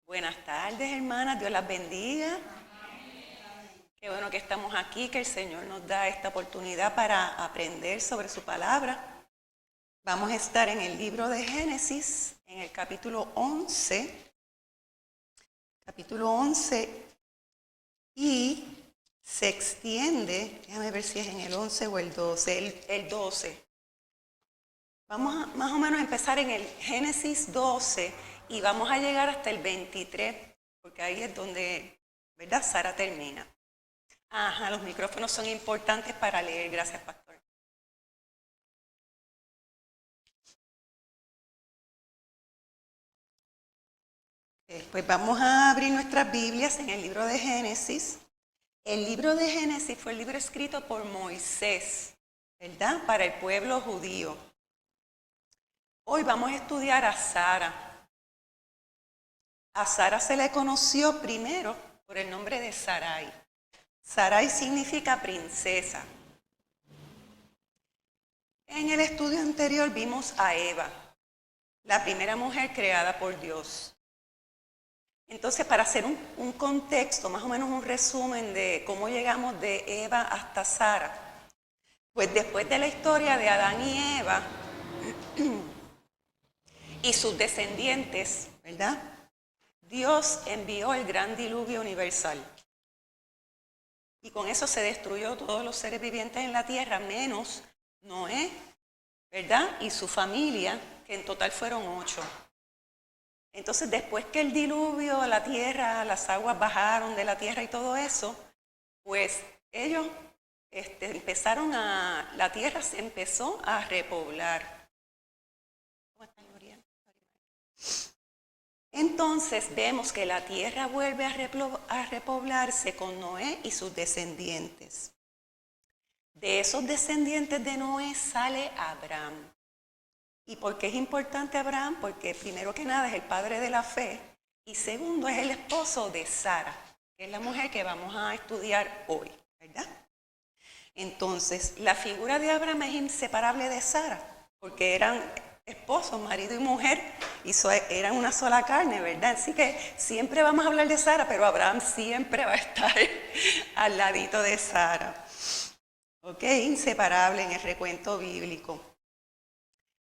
Buenas tardes, hermanas. Dios las bendiga. Qué bueno que estamos aquí, que el Señor nos da esta oportunidad para aprender sobre su palabra. Vamos a estar en el libro de Génesis, en el capítulo 11. Capítulo 11 y se extiende, déjame ver si es en el 11 o el 12, el 12. Vamos a más o menos empezar en el Génesis 12 y vamos a llegar hasta el 23, porque ahí es donde, ¿verdad? Sara termina. Ajá, los micrófonos son importantes para leer. Gracias, pastor. Pues vamos a abrir nuestras Biblias en el libro de Génesis. El libro de Génesis fue el libro escrito por Moisés, ¿verdad? Para el pueblo judío. Hoy vamos a estudiar a Sara. A Sara se le conoció primero por el nombre de Sarai. Sarai significa princesa. En el estudio anterior vimos a Eva, la primera mujer creada por Dios. Entonces, para hacer un contexto, más o menos un resumen de cómo llegamos de Eva hasta Sara, pues después de la historia de Adán y Eva y sus descendientes, ¿verdad? Dios envió el gran diluvio universal. Y con eso se destruyó todos los seres vivientes en la tierra, menos Noé, ¿verdad? Y su familia, que en total fueron 8. Entonces, después que el diluvio, la tierra, las aguas bajaron de la tierra y todo eso, pues ellos la tierra se empezó a repoblar. ¿Cómo están, Oriel? Entonces vemos que la tierra vuelve a repoblarse con Noé y sus descendientes. De esos descendientes de Noé sale Abraham. ¿Y por qué es importante Abraham? Porque primero que nada es el padre de la fe y segundo es el esposo de Sara, que es la mujer que vamos a estudiar hoy, ¿verdad? Entonces, la figura de Abraham es inseparable de Sara, porque eran esposos, marido y mujer, y eran una sola carne, ¿verdad? Así que siempre vamos a hablar de Sara, pero Abraham siempre va a estar al ladito de Sara. ¿Ok? Inseparable en el recuento bíblico.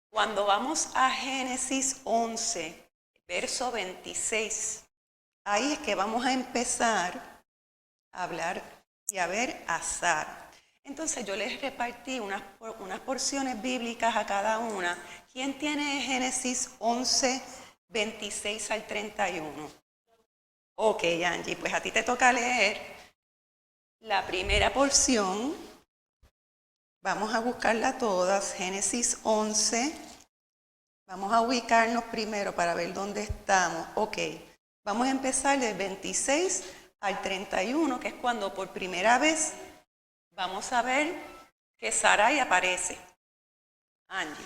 Cuando vamos a Génesis 11, verso 26, ahí es que vamos a empezar a hablar y a ver a Sara. Entonces yo les repartí unas porciones bíblicas a cada una. ¿Quién tiene Génesis 11, 26 al 31? Ok, Angie, pues a ti te toca leer la primera porción. Vamos a buscarla todas. Génesis 11. Vamos a ubicarnos primero para ver dónde estamos. Ok, vamos a empezar del 26 al 31, que es cuando por primera vez vamos a ver que Sarai aparece. Angie.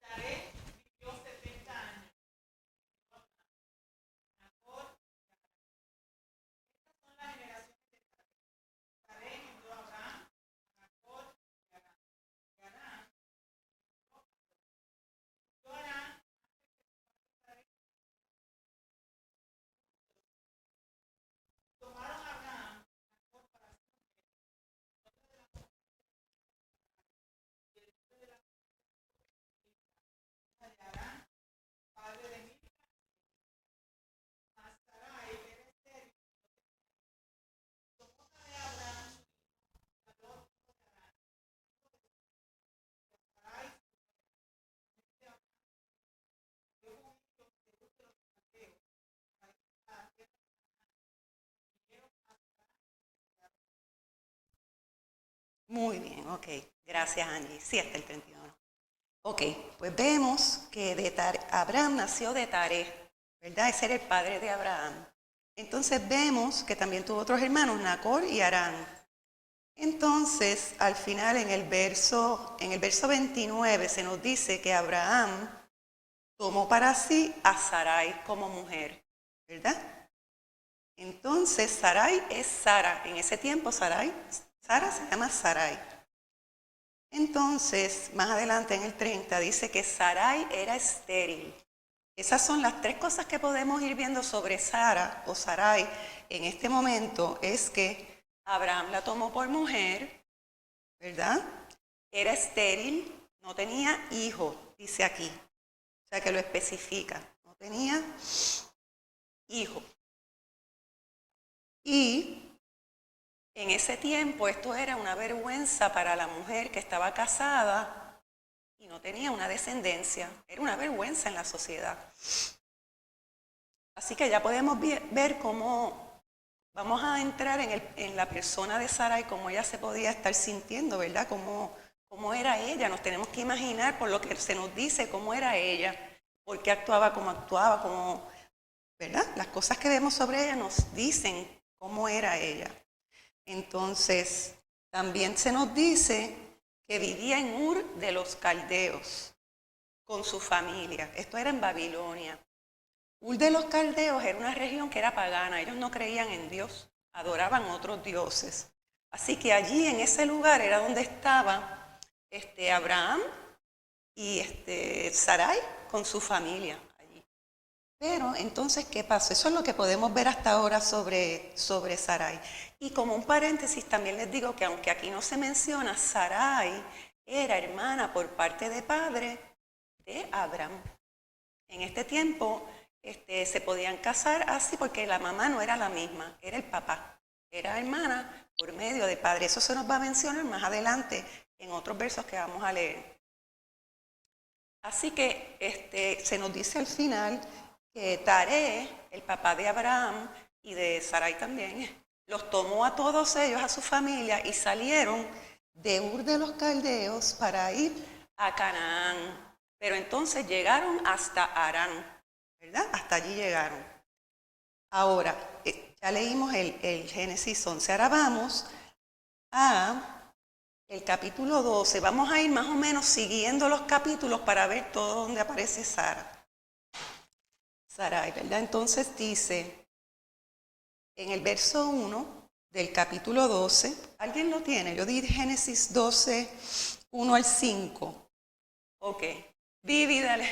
Sarai vivió 70 años. Estas son las generaciones de Sarai. Sarai engendró a Abraham, a Nacor y a Harán. Y Harán engendró a Harán tomaron a Abraham, Nacor para su mujer, y el nombre de la hija de Harán, padre de Milca, mas Sarai era estéril. Tomó Sarai a Abraham, su hijo, y habló hijo de Harán, Sarai, su mujer, dio con ellos de Ur de los caldeos, para ir a la tierra de Canaán, y vinieron a Sarai. Muy bien, ok. Gracias, Angie. Sí, hasta el 31. Ok, pues vemos que Abraham nació de Taré, ¿verdad? Ese era el padre de Abraham. Entonces vemos que también tuvo otros hermanos, Nacor y Harán. Entonces, al final, en el verso 29, se nos dice que Abraham tomó para sí a Sarai como mujer, ¿verdad? Entonces, Sarai es Sara. En ese tiempo, Sara se llama Sarai. Entonces, más adelante en el 30 dice que Sarai era estéril. Esas son las tres cosas que podemos ir viendo sobre Sara o Sarai en este momento, es que Abraham la tomó por mujer, ¿verdad? Era estéril, no tenía hijo, dice aquí. O sea que lo especifica, no tenía hijo. Y en ese tiempo esto era una vergüenza para la mujer que estaba casada y no tenía una descendencia. Era una vergüenza en la sociedad. Así que ya podemos ver cómo vamos a entrar en la persona de Sara y cómo ella se podía estar sintiendo, ¿verdad? Cómo era ella. Nos tenemos que imaginar por lo que se nos dice cómo era ella, por qué actuaba, ¿verdad? Las cosas que vemos sobre ella nos dicen cómo era ella. Entonces, también se nos dice que vivía en Ur de los Caldeos con su familia. Esto era en Babilonia. Ur de los Caldeos era una región que era pagana. Ellos no creían en Dios, adoraban otros dioses. Así que allí, en ese lugar, era donde estaba Abraham y Sarai con su familia. Pero entonces, ¿qué pasó? Eso es lo que podemos ver hasta ahora sobre Sarai. Y como un paréntesis, también les digo que aunque aquí no se menciona, Sarai era hermana por parte de padre de Abraham. En este tiempo se podían casar así porque la mamá no era la misma, era el papá. Era hermana por medio de padre. Eso se nos va a mencionar más adelante en otros versos que vamos a leer. Así que se nos dice al final que Taré, el papá de Abraham y de Sarai también, los tomó a todos ellos, a su familia, y salieron de Ur de los Caldeos para ir a Canaán. Pero entonces llegaron hasta Harán, ¿verdad? Hasta allí llegaron. Ahora, ya leímos el Génesis 11. Ahora vamos a el capítulo 12. Vamos a ir más o menos siguiendo los capítulos para ver todo donde aparece Sarai, ¿verdad? Entonces dice, en el verso 1 del capítulo 12, ¿alguien lo tiene? Yo di Génesis 12, 1 al 5. Ok. Vivi, dale.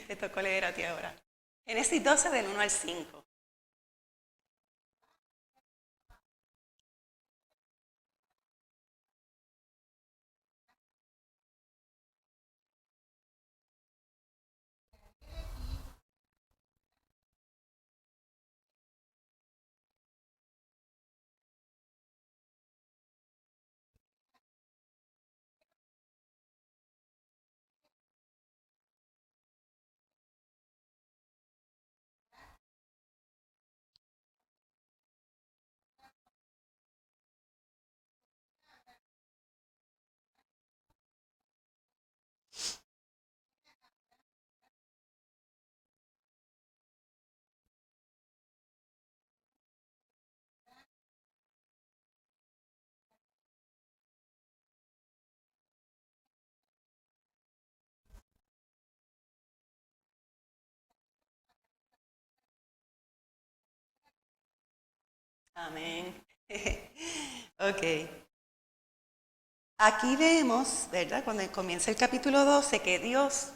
Te tocó leer a ti ahora. Génesis 12 del 1 al 5. Amén. Ok. Aquí vemos, ¿verdad? Cuando comienza el capítulo 12, que Dios,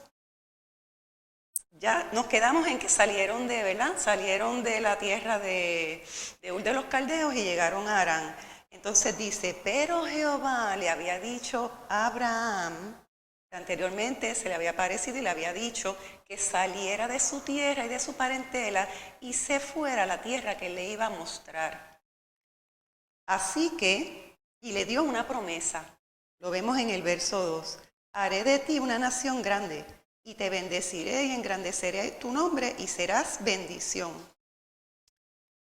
ya nos quedamos en que salieron ¿verdad? Salieron de la tierra de Ur de los Caldeos y llegaron a Harán. Entonces dice, pero Jehová le había dicho a Abraham, anteriormente se le había aparecido y le había dicho que saliera de su tierra y de su parentela y se fuera a la tierra que le iba a mostrar. Así que, y le dio una promesa, lo vemos en el verso 2, haré de ti una nación grande y te bendeciré y engrandeceré tu nombre y serás bendición.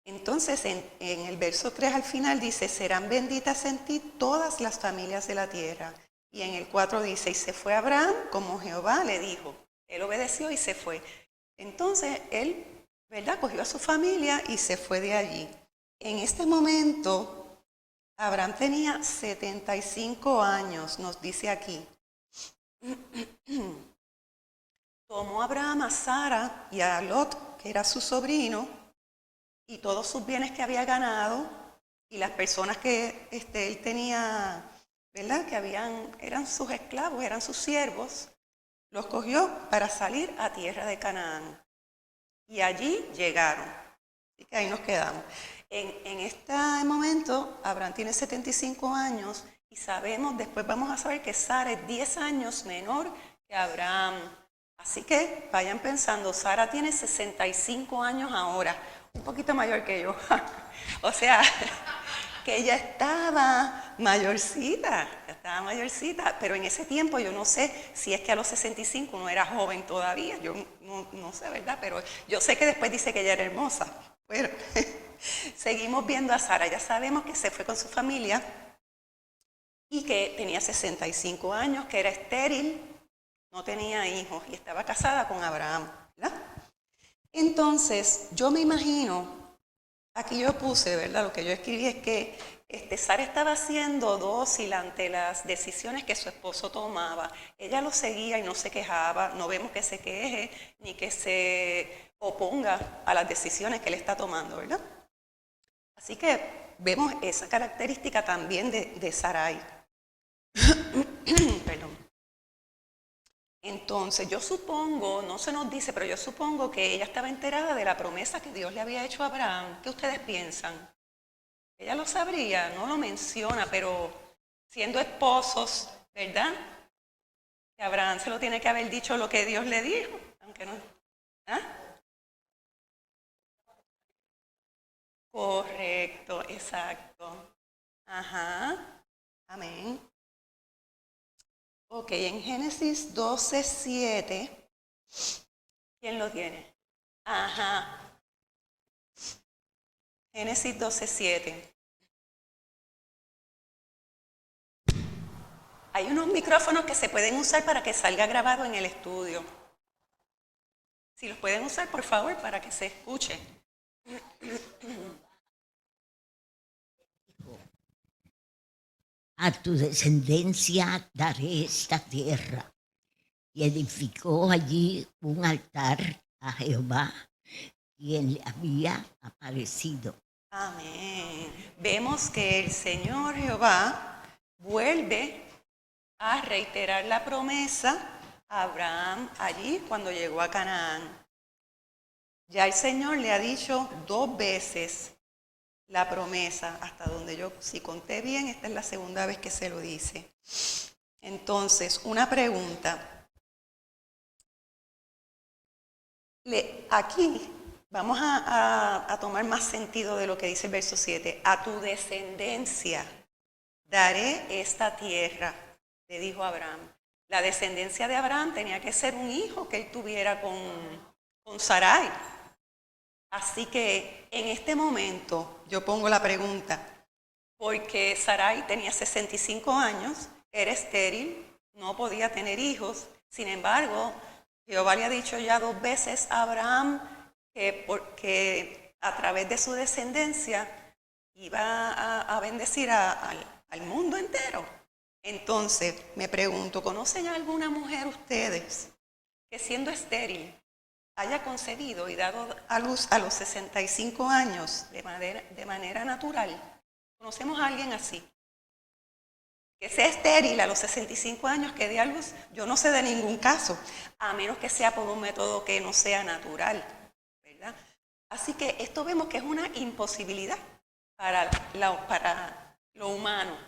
Entonces en el verso 3 al final dice, serán benditas en ti todas las familias de la tierra. Y en el 4 dice, y se fue Abraham como Jehová le dijo. Él obedeció y se fue. Entonces él, ¿verdad? Cogió a su familia y se fue de allí. En este momento, Abraham tenía 75 años, nos dice aquí. Tomó Abraham a Sara y a Lot, que era su sobrino, y todos sus bienes que había ganado, y las personas que él tenía, ¿verdad? Que eran sus esclavos, eran sus siervos, los cogió para salir a tierra de Canaán. Y allí llegaron. Así que ahí nos quedamos. En este momento, Abraham tiene 75 años y sabemos, después vamos a saber que Sara es 10 años menor que Abraham. Así que vayan pensando, Sara tiene 65 años ahora, un poquito mayor que yo. O sea, que ella estaba mayorcita, pero en ese tiempo yo no sé si es que a los 65 no era joven todavía, yo no sé, ¿verdad? Pero yo sé que después dice que ella era hermosa. Bueno, seguimos viendo a Sara, ya sabemos que se fue con su familia y que tenía 65 años, que era estéril, no tenía hijos y estaba casada con Abraham, ¿verdad? Entonces, yo me imagino, aquí yo puse, ¿verdad? Lo que yo escribí es que Sara estaba siendo dócil ante las decisiones que su esposo tomaba. Ella lo seguía y no se quejaba, no vemos que se queje ni que se oponga a las decisiones que él está tomando, ¿verdad? Así que vemos esa característica también de Sarai. Perdón. Entonces, yo supongo, no se nos dice, pero yo supongo que ella estaba enterada de la promesa que Dios le había hecho a Abraham. ¿Qué ustedes piensan? Ella lo sabría, no lo menciona, pero siendo esposos, ¿verdad? Que Abraham se lo tiene que haber dicho lo que Dios le dijo, aunque no. ¿Ah? Correcto, exacto. Ajá, amén. Ok, en Génesis 12:7, ¿quién lo tiene? Ajá. Génesis 12:7. Hay unos micrófonos que se pueden usar para que salga grabado en el estudio. Si los pueden usar, por favor, para que se escuche. A tu descendencia daré esta tierra. Y edificó allí un altar a Jehová, quien le había aparecido. Amén. Vemos que el Señor Jehová vuelve a reiterar la promesa a Abraham allí cuando llegó a Canaán. Ya el Señor le ha dicho 2 veces la promesa, hasta donde yo, si conté bien, esta es la segunda vez que se lo dice. Entonces, una pregunta. Aquí vamos a tomar más sentido de lo que dice el verso 7. A tu descendencia daré esta tierra, le dijo Abraham. La descendencia de Abraham tenía que ser un hijo que él tuviera con Sarai. Así que en este momento yo pongo la pregunta, porque Sarai tenía 65 años, era estéril, no podía tener hijos. Sin embargo, Jehová le ha dicho ya 2 veces a Abraham que a través de su descendencia iba a bendecir al mundo entero. Entonces, me pregunto, ¿conocen a alguna mujer ustedes que siendo estéril haya concebido y dado a luz a los 65 años de manera natural? ¿Conocemos a alguien así? Que sea estéril a los 65 años, que dé a luz. Yo no sé de ningún caso, a menos que sea por un método que no sea natural, ¿verdad? Así que esto vemos que es una imposibilidad para lo humano,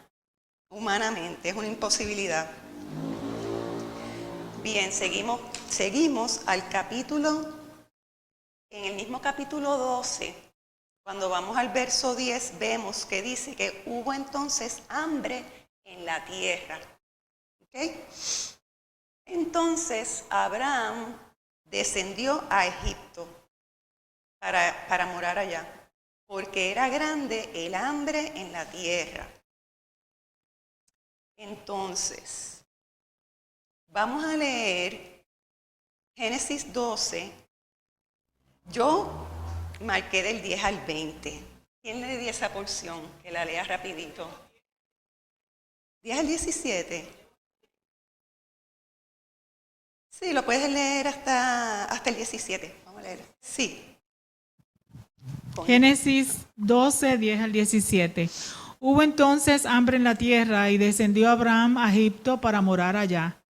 humanamente, es una imposibilidad. Bien, seguimos al capítulo, en el mismo capítulo 12, cuando vamos al verso 10, vemos que dice que hubo entonces hambre en la tierra. ¿Okay? Entonces Abraham descendió a Egipto para morar allá, porque era grande el hambre en la tierra. Entonces, vamos a leer Génesis 12. Yo marqué del 10 al 20. ¿Quién le dio esa porción? Que la lea rapidito. 10 al 17. Sí, lo puedes leer hasta el 17. Vamos a leer. Sí. Génesis 12, 10 al 17. Hubo entonces hambre en la tierra y descendió Abraham a Egipto para morar allá,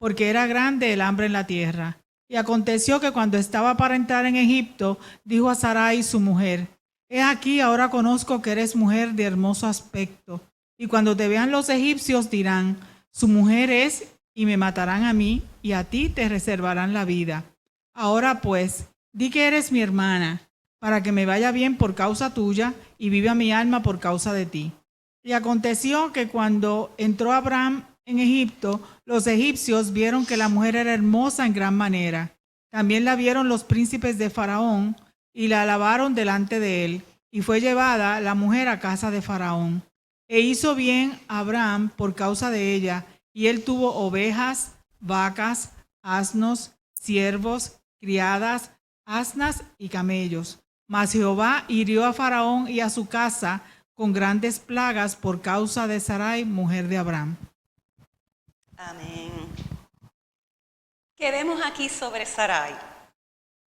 porque era grande el hambre en la tierra. Y aconteció que cuando estaba para entrar en Egipto, dijo a Sarai su mujer: He aquí, ahora conozco que eres mujer de hermoso aspecto. Y cuando te vean los egipcios dirán: su mujer es, y me matarán a mí, y a ti te reservarán la vida. Ahora pues, di que eres mi hermana, para que me vaya bien por causa tuya, y viva mi alma por causa de ti. Y aconteció que cuando entró Abraham en Egipto, los egipcios vieron que la mujer era hermosa en gran manera. También la vieron los príncipes de Faraón y la alabaron delante de él. Y fue llevada la mujer a casa de Faraón. E hizo bien Abraham por causa de ella, y él tuvo ovejas, vacas, asnos, siervos, criadas, asnas y camellos. Mas Jehová hirió a Faraón y a su casa con grandes plagas por causa de Sarai, mujer de Abraham. Amén. ¿Qué vemos aquí sobre Sarai?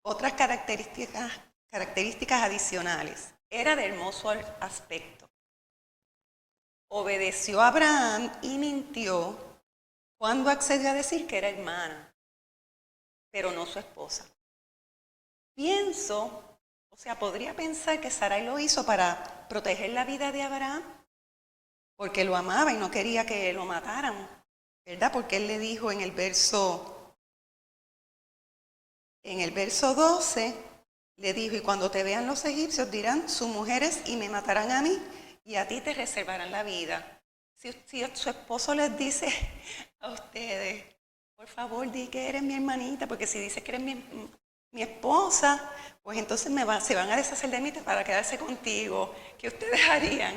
Otras características adicionales. Era de hermoso aspecto. Obedeció a Abraham y mintió cuando accedió a decir que era hermana, pero no su esposa. Podría pensar que Sarai lo hizo para proteger la vida de Abraham, porque lo amaba y no quería que lo mataran, ¿verdad? Porque él le dijo en el verso 12, le dijo: y cuando te vean los egipcios dirán: sus mujeres, y me matarán a mí, y a ti te reservarán la vida. Si su esposo les dice a ustedes: por favor, di que eres mi hermanita, porque si dices que eres mi esposa, pues entonces se van a deshacer de mí para quedarse contigo. ¿Qué ustedes harían?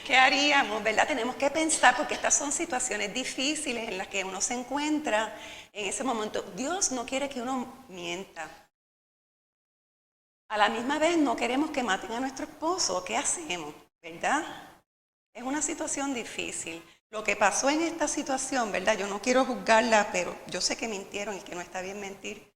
¿Qué haríamos, verdad? Tenemos que pensar, porque estas son situaciones difíciles en las que uno se encuentra en ese momento. Dios no quiere que uno mienta. A la misma vez no queremos que maten a nuestro esposo. ¿Qué hacemos? ¿Verdad? Es una situación difícil. Lo que pasó en esta situación, ¿verdad? Yo no quiero juzgarla, pero yo sé que mintieron y que no está bien mentir.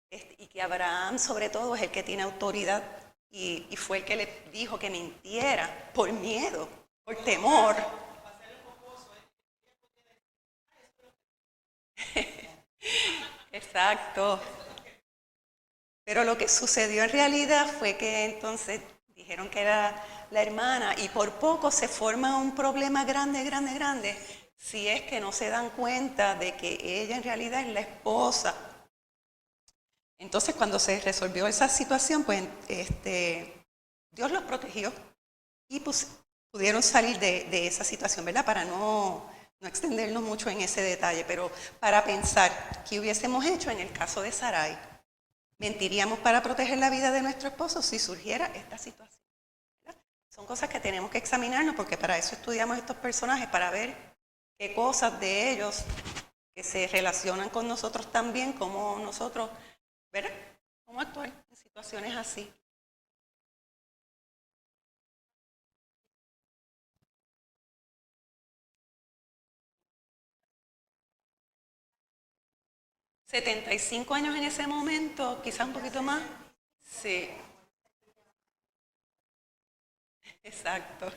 Y que Abraham, sobre todo, es el que tiene autoridad y fue el que le dijo que mintiera por miedo, por temor. Exacto. Pero lo que sucedió en realidad fue que entonces dijeron que era la hermana y por poco se forma un problema grande, si es que no se dan cuenta de que ella en realidad es la esposa. Entonces, cuando se resolvió esa situación, pues Dios los protegió y pues pudieron salir de esa situación, ¿verdad? Para no extendernos mucho en ese detalle, pero para pensar qué hubiésemos hecho en el caso de Sarai. ¿Mentiríamos para proteger la vida de nuestro esposo si surgiera esta situación? ¿Verdad? Son cosas que tenemos que examinarnos, porque para eso estudiamos estos personajes, para ver qué cosas de ellos que se relacionan con nosotros también, cómo nosotros, ¿verdad? Cómo actuar en situaciones así. ¿75 años en ese momento? Quizás un poquito más. Sí, exacto.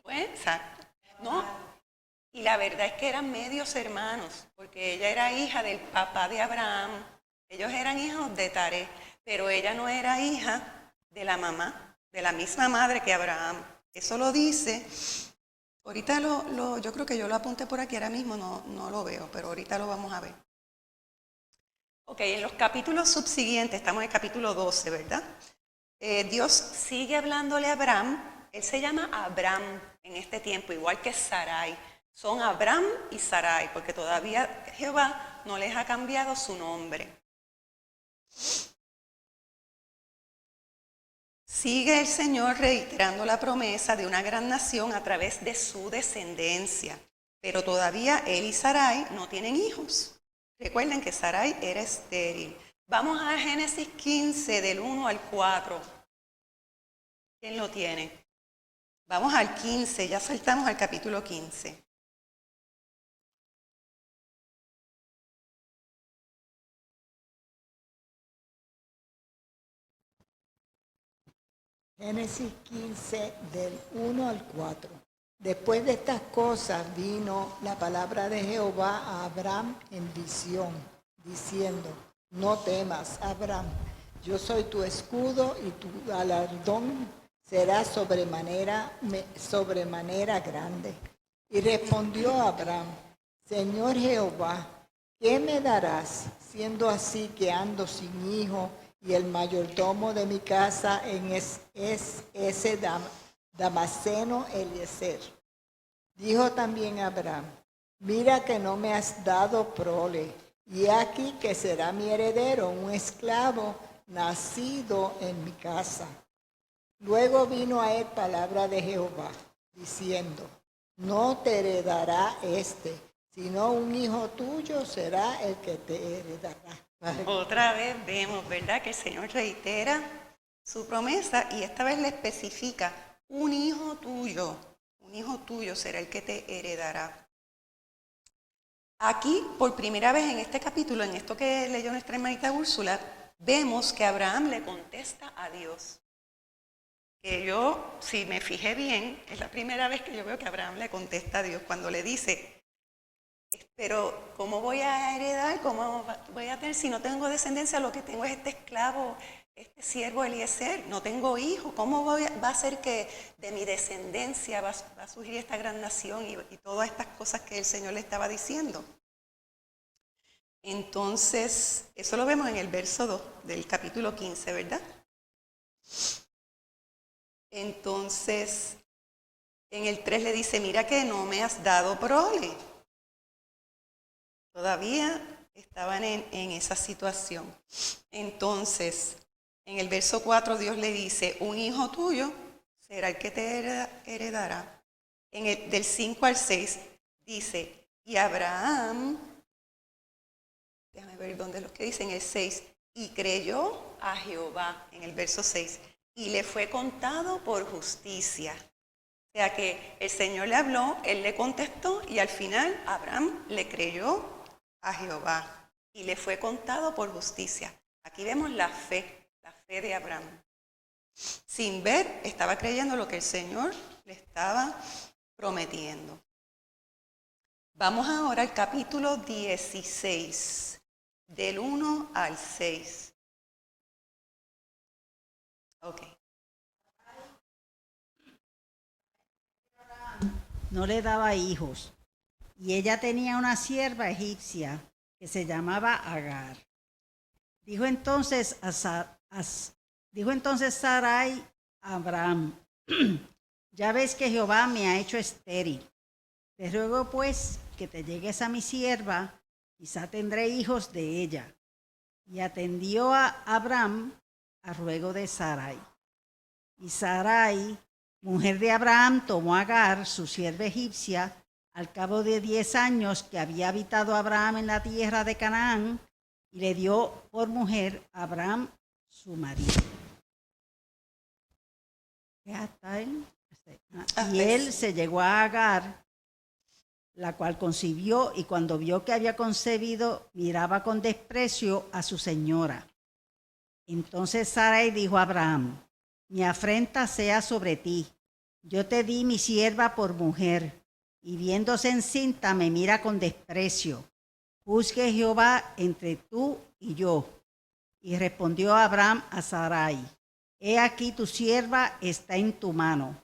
Pues, exacto. No, y la verdad es que eran medios hermanos, porque ella era hija del papá de Abraham. Ellos eran hijos de Taré, pero ella no era hija de la mamá, de la misma madre que Abraham. Eso lo dice. Ahorita yo creo que yo lo apunté por aquí, ahora mismo no lo veo, pero ahorita lo vamos a ver. Ok, en los capítulos subsiguientes, estamos en el capítulo 12, ¿verdad? Dios sigue hablándole a Abraham. Él se llama Abraham en este tiempo, igual que Sarai. Son Abraham y Sarai, porque todavía Jehová no les ha cambiado su nombre. Sigue el Señor reiterando la promesa de una gran nación a través de su descendencia, pero todavía él y Sarai no tienen hijos. Recuerden que Sarai era estéril. Vamos a Génesis 15, del 1 al 4. ¿Quién lo tiene? Vamos al 15, ya saltamos al capítulo 15. Génesis 15, del 1 al 4. Después de estas cosas vino la palabra de Jehová a Abraham en visión, diciendo, no temas, Abraham, yo soy tu escudo y tu galardón será sobremanera grande. Y respondió Abraham, Señor Jehová, ¿qué me darás, siendo así que ando sin hijo y el mayordomo de mi casa es ese Damaseno Eliezer? Dijo también Abraham, mira que no me has dado prole, y aquí que será mi heredero, un esclavo nacido en mi casa. Luego vino a él palabra de Jehová, diciendo, no te heredará sino un hijo tuyo será el que te heredará. Otra vez vemos, ¿verdad?, que el Señor reitera su promesa y esta vez le especifica, un hijo tuyo será el que te heredará. Aquí, por primera vez en este capítulo, en esto que leyó nuestra hermanita Úrsula, vemos que Abraham le contesta a Dios. Que yo, si me fijé bien, es la primera vez que yo veo que Abraham le contesta a Dios cuando le dice, pero ¿cómo voy a heredar? ¿Cómo voy a tener si no tengo descendencia? Lo que tengo es este esclavo, este siervo Eliezer, no tengo hijo. ¿Cómo va a ser que de mi descendencia va a surgir esta gran nación y todas estas cosas que el Señor le estaba diciendo? Entonces, eso lo vemos en el verso 2 del capítulo 15, ¿verdad? Entonces, en el 3 le dice, mira que no me has dado prole. Todavía estaban en esa situación. Entonces, en el verso 4 Dios le dice, un hijo tuyo será el que te heredará. Del 5 al 6 dice, y Abraham, déjame ver dónde es lo que dice en el 6, y creyó a Jehová, en el verso 6, y le fue contado por justicia. O sea que el Señor le habló, él le contestó y al final Abraham le creyó a Jehová y le fue contado por justicia. Aquí vemos la fe de Abraham. Sin ver, estaba creyendo lo que el Señor le estaba prometiendo. Vamos ahora al capítulo 16, del 1 al 6. Ok. No le daba hijos, y ella tenía una sierva egipcia que se llamaba Agar. Dijo entonces Sarai a Abraham, ya ves que Jehová me ha hecho estéril. Te ruego pues que te llegues a mi sierva, quizá tendré hijos de ella. Y atendió a Abraham a ruego de Sarai. Y Sarai, mujer de Abraham, tomó a Agar, su sierva egipcia, al cabo de 10 años que había habitado Abraham en la tierra de Canaán, y le dio por mujer a Abraham, su marido. ¿Hasta él? Y él se llegó a Agar, la cual concibió, y cuando vio que había concebido, miraba con desprecio a su señora. Entonces Sarai dijo a Abraham, mi afrenta sea sobre ti. Yo te di mi sierva por mujer, y viéndose encinta me mira con desprecio. Juzgue Jehová entre tú y yo. Y respondió Abraham a Sarai, he aquí tu sierva está en tu mano.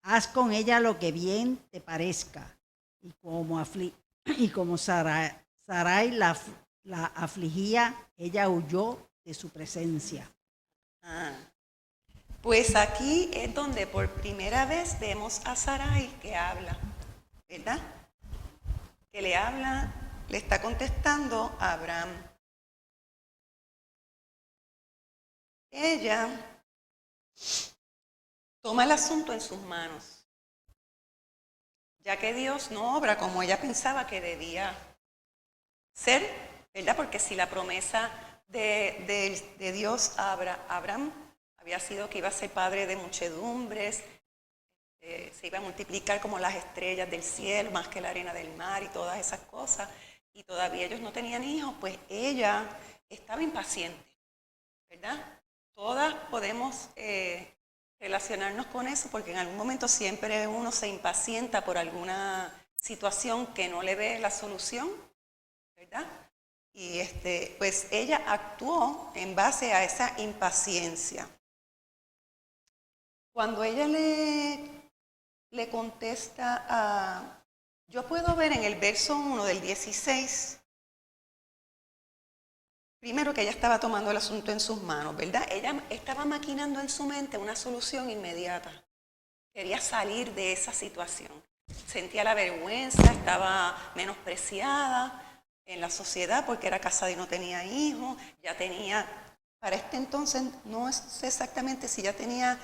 Haz con ella lo que bien te parezca. Y como Sarai la afligía, ella huyó de su presencia. Pues aquí es donde por primera vez vemos a Sarai que habla, ¿verdad? Que le habla, le está contestando a Abraham. Ella toma el asunto en sus manos, ya que Dios no obra como ella pensaba que debía ser, ¿verdad? Porque si la promesa de Dios a Abraham había sido que iba a ser padre de muchedumbres, se iba a multiplicar como las estrellas del cielo, más que la arena del mar y todas esas cosas, y todavía ellos no tenían hijos, pues ella estaba impaciente, ¿verdad? Todas podemos relacionarnos con eso, porque en algún momento siempre uno se impacienta por alguna situación que no le ve la solución, ¿verdad? Y pues ella actuó en base a esa impaciencia. Cuando ella le contesta yo puedo ver en el verso 1 del 16, primero que ella estaba tomando el asunto en sus manos, ¿verdad? Ella estaba maquinando en su mente una solución inmediata. Quería salir de esa situación. Sentía la vergüenza, estaba menospreciada en la sociedad porque era casada y no tenía hijos. Ya tenía, para este entonces, no sé exactamente si ya tenía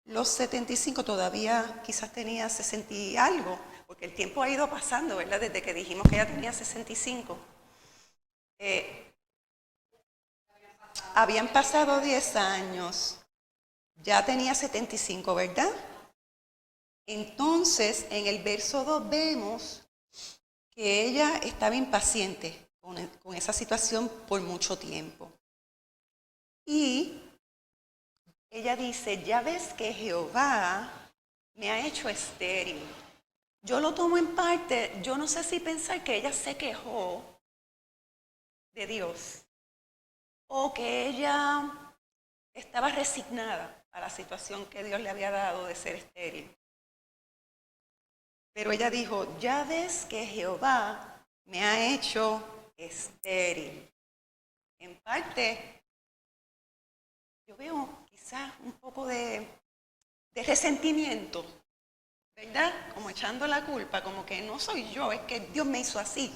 los 75, todavía quizás tenía 60 y algo, porque el tiempo ha ido pasando, ¿verdad? Desde que dijimos que ella tenía 65. Habían pasado 10 años, ya tenía 75, ¿verdad? Entonces, en el verso 2 vemos que ella estaba impaciente con esa situación por mucho tiempo. Y ella dice, ya ves que Jehová me ha hecho estéril. Yo lo tomo en parte, yo no sé si pensar que ella se quejó de Dios o que ella estaba resignada a la situación que Dios le había dado de ser estéril. Pero ella dijo, ya ves que Jehová me ha hecho estéril. En parte, yo veo quizás un poco de resentimiento, ¿verdad? Como echando la culpa, como que no soy yo, es que Dios me hizo así.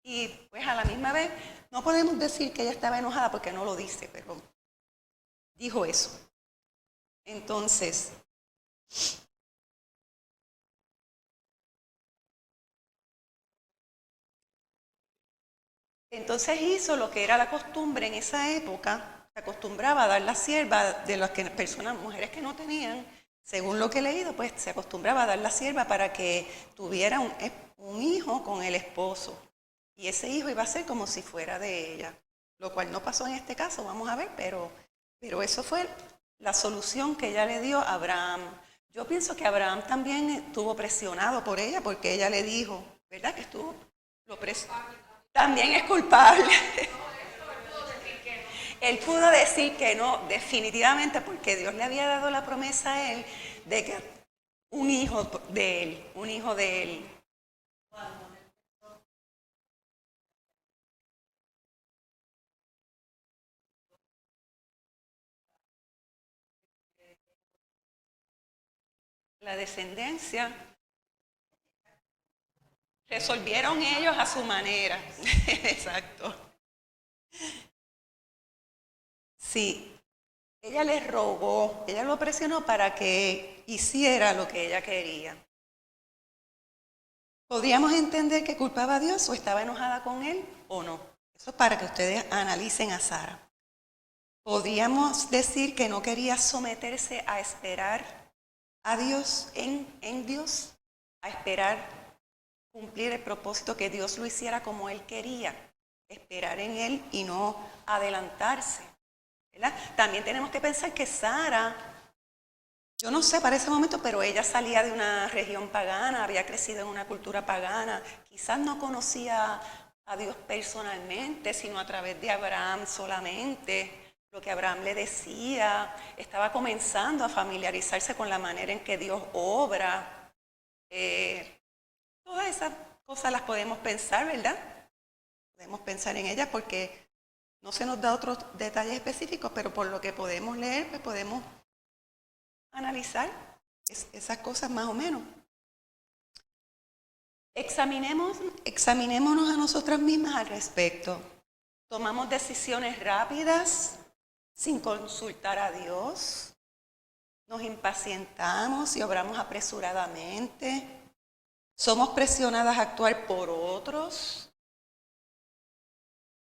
Y pues a la misma vez, no podemos decir que ella estaba enojada porque no lo dice, pero dijo eso. Entonces, hizo lo que era la costumbre en esa época, se acostumbraba a dar la sierva de las personas, mujeres que no tenían, según lo que he leído, pues se acostumbraba a dar la sierva para que tuviera un hijo con el esposo. Y ese hijo iba a ser como si fuera de ella, lo cual no pasó en este caso, vamos a ver, pero eso fue la solución que ella le dio a Abraham. Yo pienso que Abraham también estuvo presionado por ella, porque ella le dijo, ¿verdad? Que también es culpable. Él pudo decir que no, definitivamente, porque Dios le había dado la promesa a él de que un hijo de él. La descendencia, resolvieron ellos a su manera. Exacto. Sí, ella le rogó, ella lo presionó para que hiciera lo que ella quería. ¿Podríamos entender que culpaba a Dios o estaba enojada con él o no? Eso es para que ustedes analicen a Sara. ¿Podríamos decir que no quería someterse a esperar a Dios en Dios? A esperar cumplir el propósito, que Dios lo hiciera como Él quería. Esperar en Él y no adelantarse, ¿verdad? También tenemos que pensar que Sara, yo no sé para ese momento, pero ella salía de una región pagana, había crecido en una cultura pagana, quizás no conocía a Dios personalmente, sino a través de Abraham solamente, lo que Abraham le decía, estaba comenzando a familiarizarse con la manera en que Dios obra. Todas esas cosas las podemos pensar, ¿verdad? Podemos pensar en ellas porque no se nos da otros detalles específicos, pero por lo que podemos leer, pues podemos analizar esas cosas más o menos. Examinémonos a nosotras mismas al respecto. ¿Tomamos decisiones rápidas sin consultar a Dios? ¿Nos impacientamos y obramos apresuradamente? ¿Somos presionadas a actuar por otros?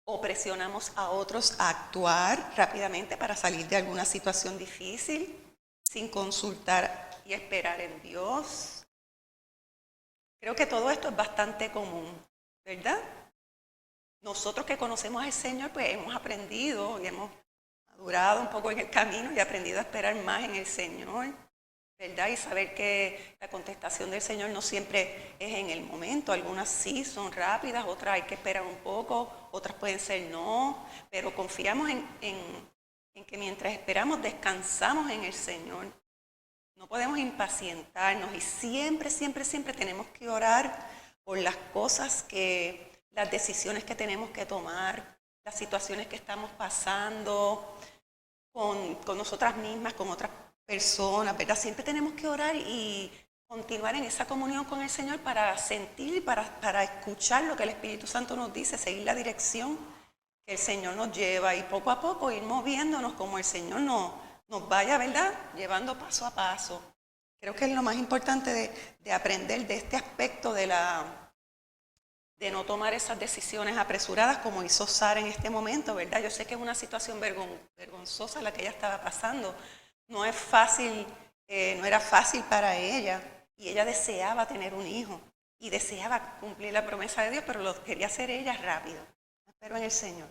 ¿O presionamos a otros a actuar rápidamente para salir de alguna situación difícil sin consultar y esperar en Dios? Creo que todo esto es bastante común, ¿verdad? Nosotros que conocemos al Señor, pues hemos aprendido y hemos madurado un poco en el camino y he aprendido a esperar más en el Señor, ¿verdad? Y saber que la contestación del Señor no siempre es en el momento. Algunas sí son rápidas, otras hay que esperar un poco, otras pueden ser no, pero confiamos en que mientras esperamos descansamos en el Señor. No podemos impacientarnos y siempre, siempre, siempre tenemos que orar por las cosas las decisiones que tenemos que tomar, las situaciones que estamos pasando con nosotras mismas, con otras personas, ¿verdad? Siempre tenemos que orar y continuar en esa comunión con el Señor para sentir, para escuchar lo que el Espíritu Santo nos dice, seguir la dirección que el Señor nos lleva y poco a poco ir moviéndonos como el Señor nos vaya, ¿verdad? Llevando paso a paso. Creo que es lo más importante de aprender de este aspecto de no tomar esas decisiones apresuradas como hizo Sara en este momento, ¿verdad? Yo sé que es una situación vergonzosa la que ella estaba pasando. No es fácil, no era fácil para ella y ella deseaba tener un hijo y deseaba cumplir la promesa de Dios, pero lo quería hacer ella rápido. Espero en el Señor.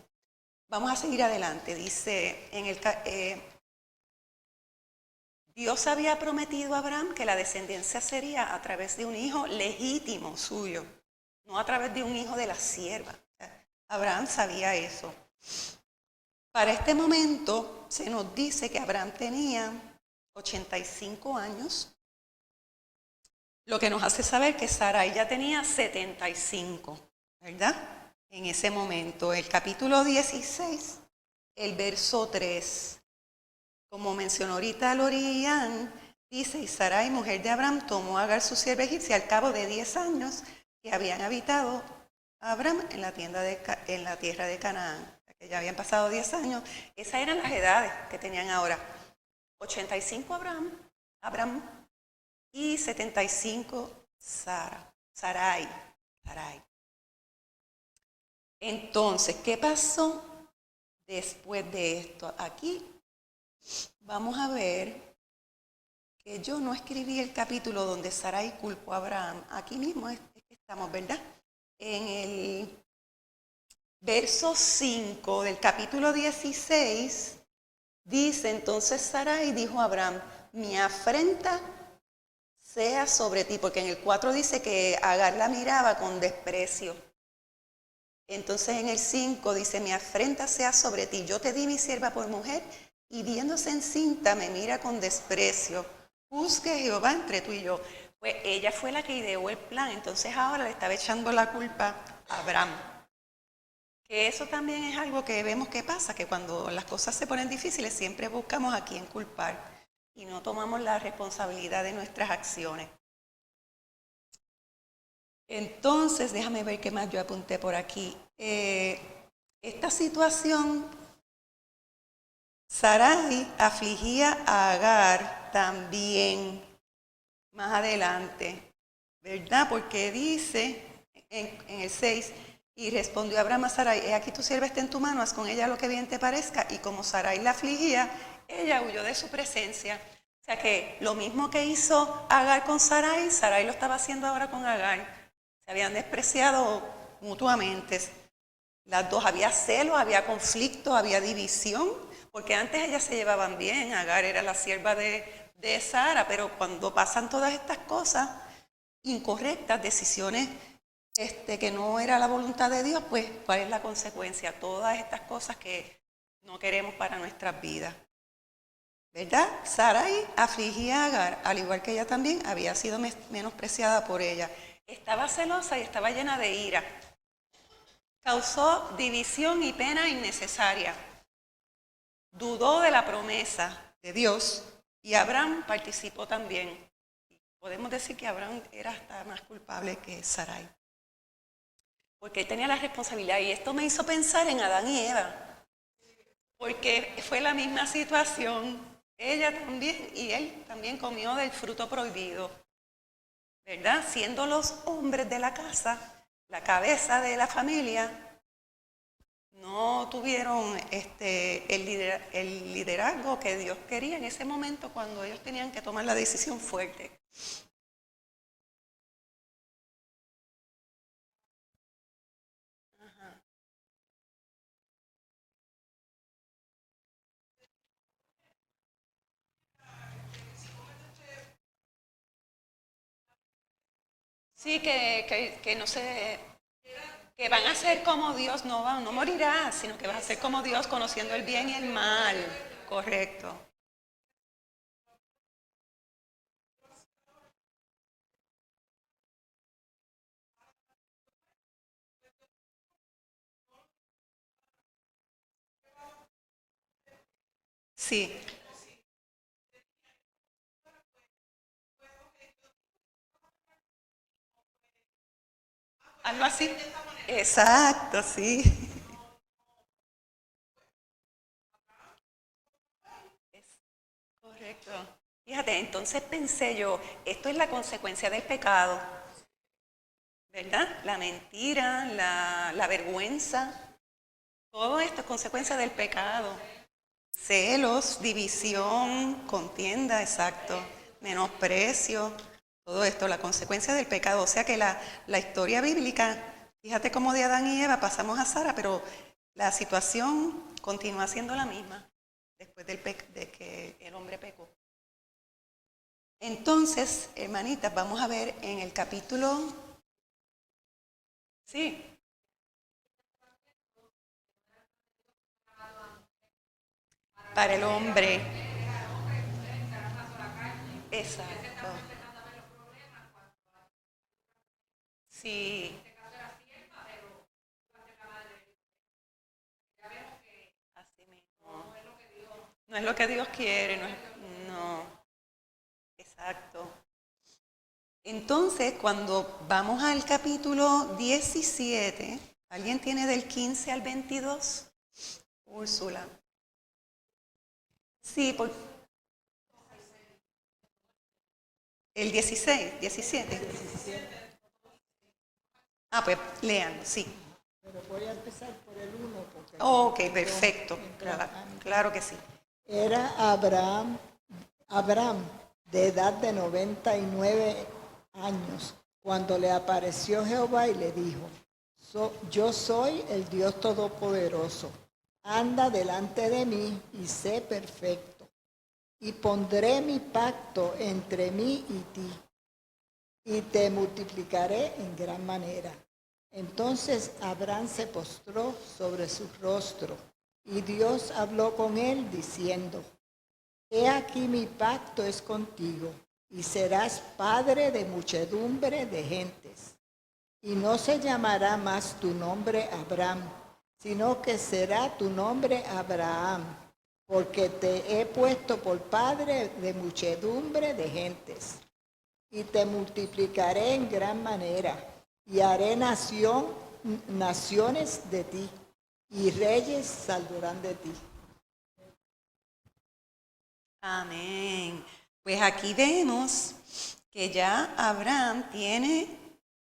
Vamos a seguir adelante. Dice, Dios había prometido a Abraham que la descendencia sería a través de un hijo legítimo suyo, no a través de un hijo de la sierva. Abraham sabía eso. Para este momento se nos dice que Abraham tenía 85 años, lo que nos hace saber que Sarai ya tenía 75, ¿verdad? En ese momento, el capítulo 16, el verso 3. Como mencionó ahorita Lorian, dice, y Sarai, mujer de Abraham, tomó a Agar su sierva egipcia al cabo de 10 años que habían habitado Abraham en la tierra de Canaán. Que ya habían pasado 10 años. Esas eran las edades que tenían ahora. 85 Abraham y 75 Sarai. Entonces, ¿qué pasó después de esto? Aquí vamos a ver que yo no escribí el capítulo donde Sarai culpó a Abraham. Aquí mismo es que estamos, ¿verdad? En el verso 5 del capítulo 16 dice, entonces Sarai dijo a Abraham, mi afrenta sea sobre ti, porque en el 4 dice que Agar la miraba con desprecio. Entonces en el 5 dice, mi afrenta sea sobre ti, yo te di mi sierva por mujer, y viéndose encinta me mira con desprecio. Juzgue Jehová entre tú y yo. Pues ella fue la que ideó el plan, entonces ahora le estaba echando la culpa a Abraham. Que eso también es algo que vemos que pasa, que cuando las cosas se ponen difíciles siempre buscamos a quién culpar y no tomamos la responsabilidad de nuestras acciones. Entonces, déjame ver qué más yo apunté por aquí. Esta situación, Sarai afligía a Agar también más adelante, ¿verdad? Porque dice en el 6, y respondió Abraham a Sarai, he aquí tu sierva está en tu mano, haz con ella lo que bien te parezca. Y como Sarai la afligía, ella huyó de su presencia. O sea que lo mismo que hizo Agar con Sarai, Sarai lo estaba haciendo ahora con Agar. Se habían despreciado mutuamente. Las dos, había celos, había conflicto, había división, porque antes ellas se llevaban bien. Agar era la sierva de Sara, pero cuando pasan todas estas cosas incorrectas, decisiones que no era la voluntad de Dios, pues ¿cuál es la consecuencia? Todas estas cosas que no queremos para nuestras vidas, ¿verdad? Sarai afligía a Agar, al igual que ella también había sido menospreciada por ella. Estaba celosa y estaba llena de ira. Causó división y pena innecesaria. Dudó de la promesa de Dios y Abraham participó también. Podemos decir que Abraham era hasta más culpable que Sarai, porque él tenía la responsabilidad. Y esto me hizo pensar en Adán y Eva, porque fue la misma situación. Ella también y él también comió del fruto prohibido, ¿verdad? Siendo los hombres de la casa, la cabeza de la familia, no tuvieron el liderazgo que Dios quería en ese momento cuando ellos tenían que tomar la decisión fuerte. Sí, que no se... que van a ser como Dios, no morirás, sino que vas a ser como Dios conociendo el bien y el mal. Correcto. Sí, algo así. Exacto, sí. Es correcto. Fíjate, entonces pensé yo, esto es la consecuencia del pecado, ¿verdad? La mentira, la vergüenza, todo esto es consecuencia del pecado. Celos, división, contienda, exacto, menosprecio, todo esto, la consecuencia del pecado. O sea que la historia bíblica, fíjate cómo de Adán y Eva pasamos a Sara, pero la situación continúa siendo la misma después de que el hombre pecó. Entonces, hermanitas, vamos a ver en el capítulo, sí, para el hombre, exacto, sí, así mismo. No es lo que Dios quiere, no, exacto. Entonces, cuando vamos al capítulo 17, ¿alguien tiene del 15 al 22? Úrsula. Sí, el 16, 17. Ah, pues lean, sí. Pero voy a empezar por el 1 porque... Ok, perfecto. Claro que sí. Era Abraham de edad de 99 años cuando le apareció Jehová y le dijo, yo soy el Dios Todopoderoso, anda delante de mí y sé perfecto, y pondré mi pacto entre mí y ti, y te multiplicaré en gran manera. Entonces Abraham se postró sobre su rostro, y Dios habló con él diciendo, he aquí mi pacto es contigo, y serás padre de muchedumbre de gentes. Y no se llamará más tu nombre Abraham, sino que será tu nombre Abraham, porque te he puesto por padre de muchedumbre de gentes. Y te multiplicaré en gran manera, y haré naciones de ti, y reyes saldrán de ti. Amén. Pues aquí vemos que ya Abraham tiene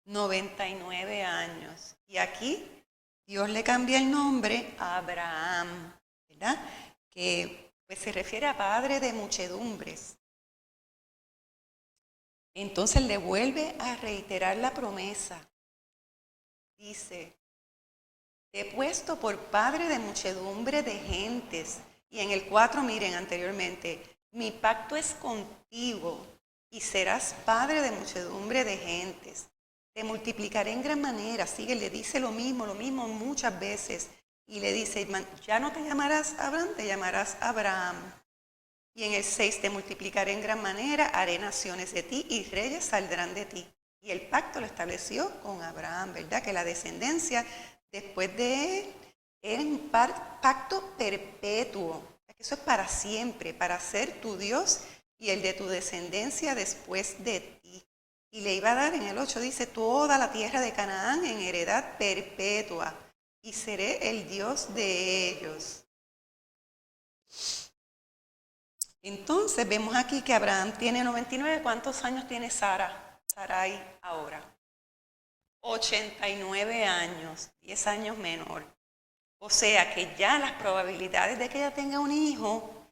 99 años. Y aquí Dios le cambia el nombre a Abraham, ¿verdad? Que pues se refiere a padre de muchedumbres. Entonces le vuelve a reiterar la promesa. Dice, te he puesto por padre de muchedumbre de gentes. Y en el 4, miren anteriormente, mi pacto es contigo y serás padre de muchedumbre de gentes. Te multiplicaré en gran manera. Sigue, le dice lo mismo muchas veces. Y le dice, ya no te llamarás Abraham, te llamarás Abraham. Y en el 6, te multiplicaré en gran manera, haré naciones de ti y reyes saldrán de ti. Y el pacto lo estableció con Abraham, ¿verdad? Que la descendencia después de él era un pacto perpetuo. Eso es para siempre, para ser tu Dios y el de tu descendencia después de ti. Y le iba a dar, en el 8 dice, toda la tierra de Canaán en heredad perpetua, y seré el Dios de ellos. Entonces vemos aquí que Abraham tiene 99. ¿Cuántos años tiene Sarai ahora? 89 años, 10 años menor. O sea que ya las probabilidades de que ella tenga un hijo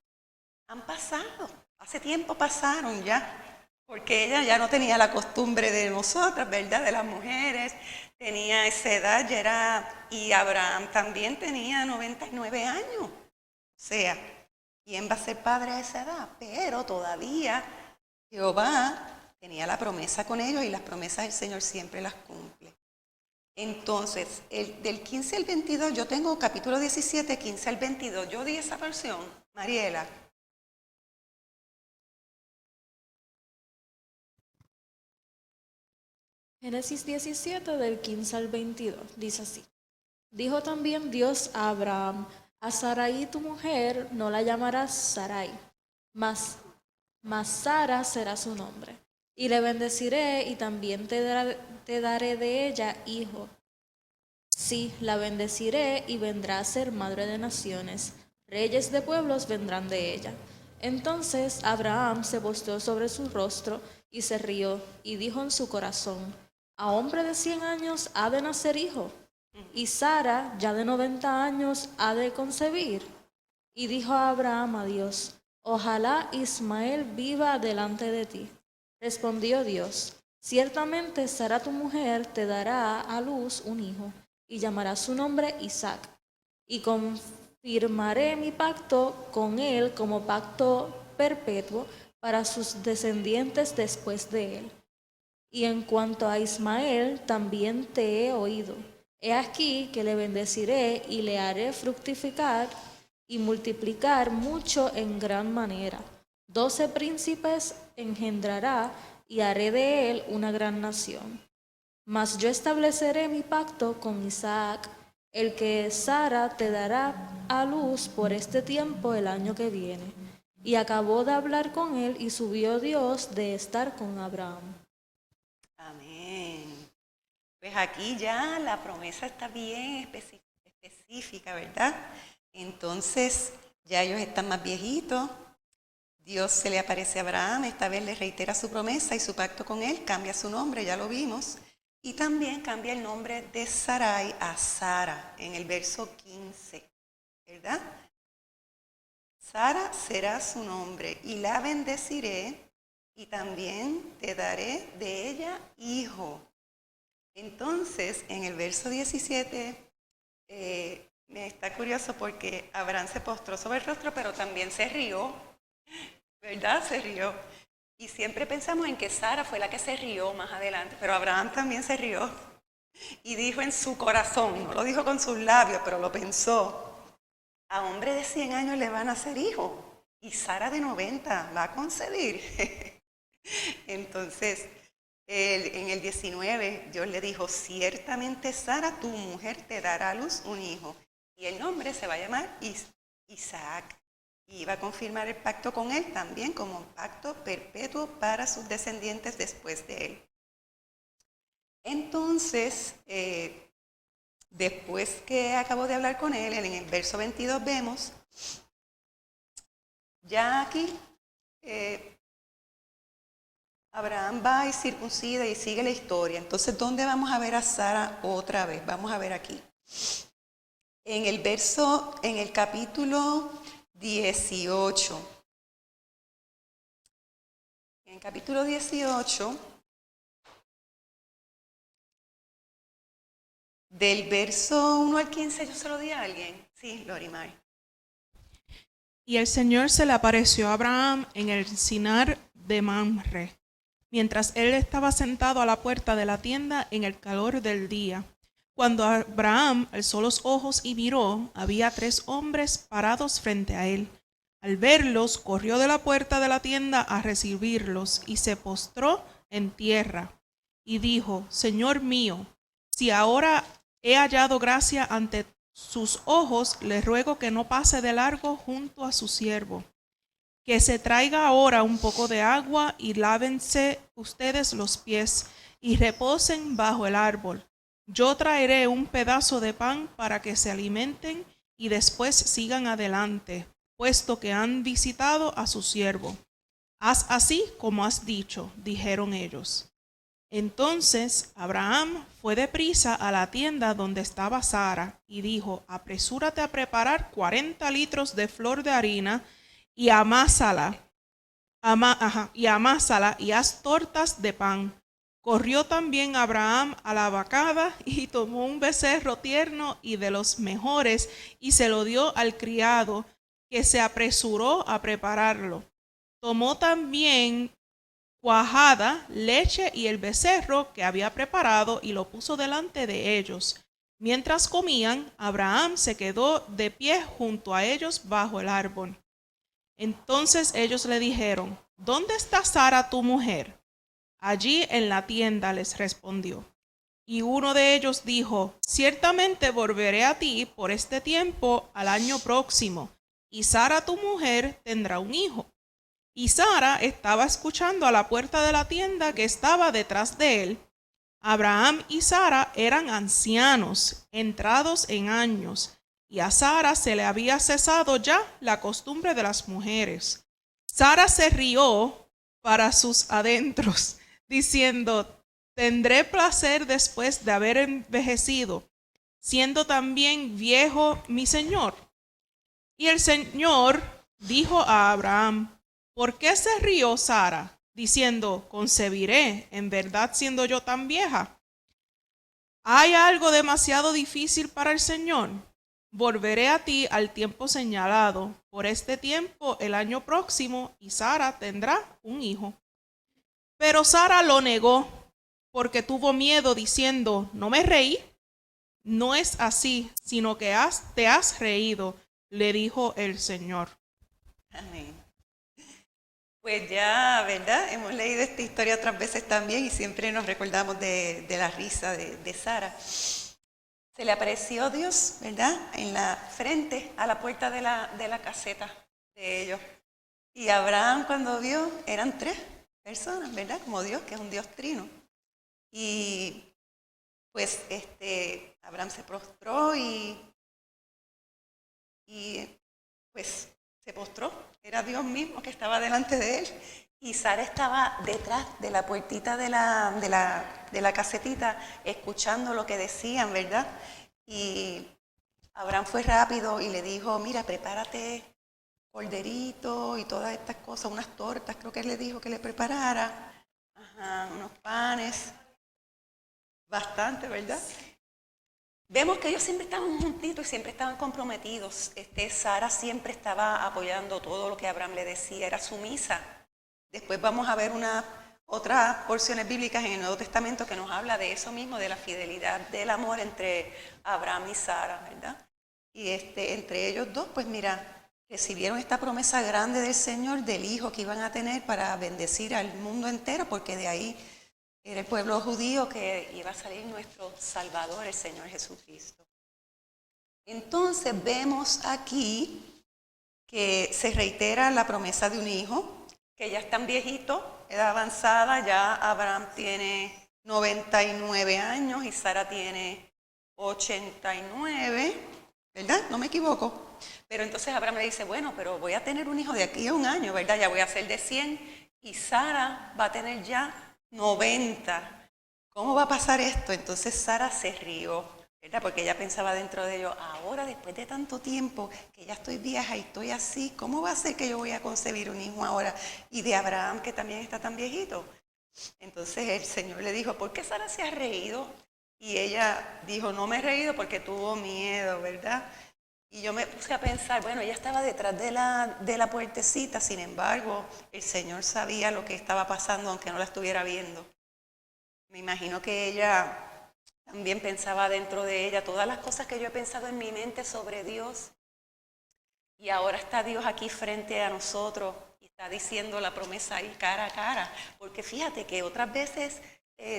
han pasado. Hace tiempo pasaron ya. Porque ella ya no tenía la costumbre de nosotras, ¿verdad? De las mujeres. Tenía esa edad, ya era... Y Abraham también tenía 99 años. O sea, ¿quién va a ser padre a esa edad? Pero todavía Jehová tenía la promesa con ellos y las promesas el Señor siempre las cumple. Entonces, del 15 al 22, yo tengo capítulo 17, 15 al 22. Yo di esa versión, Mariela. Génesis 17 del 15 al 22, dice así. Dijo también Dios a Abraham, a Sarai tu mujer no la llamarás Sarai, mas Sara será su nombre. Y le bendeciré y también te daré de ella hijo. Sí, la bendeciré y vendrá a ser madre de naciones. Reyes de pueblos vendrán de ella. Entonces Abraham se postró sobre su rostro y se rió y dijo en su corazón, a hombre de 100 años ha de nacer hijo, y Sara ya de 90 años ha de concebir. Y dijo Abraham a Dios, ojalá Ismael viva delante de ti. Respondió Dios, ciertamente Sara tu mujer te dará a luz un hijo, y llamará su nombre Isaac, y confirmaré mi pacto con él como pacto perpetuo para sus descendientes después de él. Y en cuanto a Ismael, también te he oído. He aquí que le bendeciré y le haré fructificar y multiplicar mucho en gran manera. 12 príncipes engendrará y haré de él una gran nación. Mas yo estableceré mi pacto con Isaac, el que Sara te dará a luz por este tiempo el año que viene. Y acabó de hablar con él y subió Dios de estar con Abraham. Amén. Pues aquí ya la promesa está bien específica, ¿verdad? Entonces, ya ellos están más viejitos. Dios se le aparece a Abraham, esta vez le reitera su promesa y su pacto con él, cambia su nombre, ya lo vimos. Y también cambia el nombre de Sarai a Sara en el verso 15, ¿verdad? Sara será su nombre y la bendeciré y también te daré de ella hijo. Entonces, en el verso 17, me está curioso porque Abraham se postró sobre el rostro, pero también se rió, ¿verdad? Se rió. Y siempre pensamos en que Sara fue la que se rió más adelante, pero Abraham también se rió. Y dijo en su corazón, no lo dijo con sus labios, pero lo pensó, a hombre de 100 años le van a hacer hijo, y Sara de 90 va a concebir. Entonces, en el 19, Dios le dijo, ciertamente Sara, tu mujer, te dará a luz un hijo, y el nombre se va a llamar Isaac. Y iba a confirmar el pacto con él también como un pacto perpetuo para sus descendientes después de él. Entonces, después que acabó de hablar con él, en el verso 22 vemos, ya aquí, Abraham va y circuncida y sigue la historia. Entonces, ¿dónde vamos a ver a Sara otra vez? Vamos a ver aquí. En el capítulo 18. En el capítulo 18, del verso 1 al 15, yo se lo di a alguien. Sí, Lorimar. Y el Señor se le apareció a Abraham en el encinar de Mamre, mientras él estaba sentado a la puerta de la tienda en el calor del día. Cuando Abraham alzó los ojos y miró, había 3 hombres parados frente a él. Al verlos, corrió de la puerta de la tienda a recibirlos y se postró en tierra. Y dijo, Señor mío, si ahora he hallado gracia ante sus ojos, le ruego que no pase de largo junto a su siervo. Que se traiga ahora un poco de agua y lávense ustedes los pies y reposen bajo el árbol. Yo traeré un pedazo de pan para que se alimenten y después sigan adelante, puesto que han visitado a su siervo. Haz así como has dicho, dijeron ellos. Entonces Abraham fue deprisa a la tienda donde estaba Sara y dijo, apresúrate a preparar 40 litros de flor de harina y amásala y haz tortas de pan. Corrió también Abraham a la vacada y tomó un becerro tierno y de los mejores y se lo dio al criado, que se apresuró a prepararlo. Tomó también cuajada, leche y el becerro que había preparado y lo puso delante de ellos. Mientras comían, Abraham se quedó de pie junto a ellos bajo el árbol. Entonces ellos le dijeron, ¿dónde está Sara tu mujer? Allí en la tienda, les respondió. Y uno de ellos dijo, ciertamente volveré a ti por este tiempo al año próximo, y Sara tu mujer tendrá un hijo. Y Sara estaba escuchando a la puerta de la tienda que estaba detrás de él. Abraham y Sara eran ancianos, entrados en años, y a Sara se le había cesado ya la costumbre de las mujeres. Sara se rió para sus adentros, diciendo, tendré placer después de haber envejecido, siendo también viejo mi señor. Y el Señor dijo a Abraham, ¿por qué se rió Sara, diciendo, concebiré, en verdad siendo yo tan vieja? ¿Hay algo demasiado difícil para el Señor? Volveré a ti al tiempo señalado, por este tiempo el año próximo, y Sara tendrá un hijo. Pero Sara lo negó, porque tuvo miedo, diciendo, ¿no me reí? No es así, sino que te has reído, le dijo el Señor. Amén. Pues ya, ¿verdad? Hemos leído esta historia otras veces también y siempre nos recordamos de la risa de Sara. Se le apareció Dios, ¿verdad? En la frente, a la puerta de la caseta de ellos. Y Abraham cuando vio, eran 3 personas, ¿verdad? Como Dios, que es un Dios trino. Y pues Abraham se prostró y pues se postró. Era Dios mismo que estaba delante de él. Y Sara estaba detrás de la puertita de la casetita, escuchando lo que decían, ¿verdad? Y Abraham fue rápido y le dijo, mira, prepárate corderito y todas estas cosas, unas tortas, creo que él le dijo que le preparara, unos panes, bastante, ¿verdad? Vemos que ellos siempre estaban juntitos y siempre estaban comprometidos. Sara siempre estaba apoyando todo lo que Abraham le decía, era sumisa. Después vamos a ver otras porciones bíblicas en el Nuevo Testamento que nos habla de eso mismo, de la fidelidad, del amor entre Abraham y Sara, ¿verdad? Y entre ellos dos, pues mira, recibieron esta promesa grande del Señor, del hijo que iban a tener para bendecir al mundo entero, porque de ahí era el pueblo judío que iba a salir nuestro Salvador, el Señor Jesucristo. Entonces vemos aquí que se reitera la promesa de un hijo, que ya están viejitos, edad avanzada, ya Abraham tiene 99 años y Sara tiene 89, ¿verdad? No me equivoco. Pero entonces Abraham le dice, bueno, pero voy a tener un hijo de aquí a un año, ¿verdad? Ya voy a ser de 100 y Sara va a tener ya 90. ¿Cómo va a pasar esto? Entonces Sara se rió, ¿verdad? Porque ella pensaba dentro de ello, ahora después de tanto tiempo que ya estoy vieja y estoy así, ¿cómo va a ser que yo voy a concebir un hijo ahora? Y de Abraham, que también está tan viejito. Entonces el Señor le dijo, ¿por qué Sara se ha reído? Y ella dijo, no me he reído porque tuvo miedo, ¿verdad? Y yo me puse a pensar, bueno, ella estaba detrás de la puertecita, sin embargo, el Señor sabía lo que estaba pasando, aunque no la estuviera viendo. Me imagino que ella también pensaba dentro de ella todas las cosas que yo he pensado en mi mente sobre Dios. Y ahora está Dios aquí frente a nosotros y está diciendo la promesa ahí cara a cara. Porque fíjate que otras veces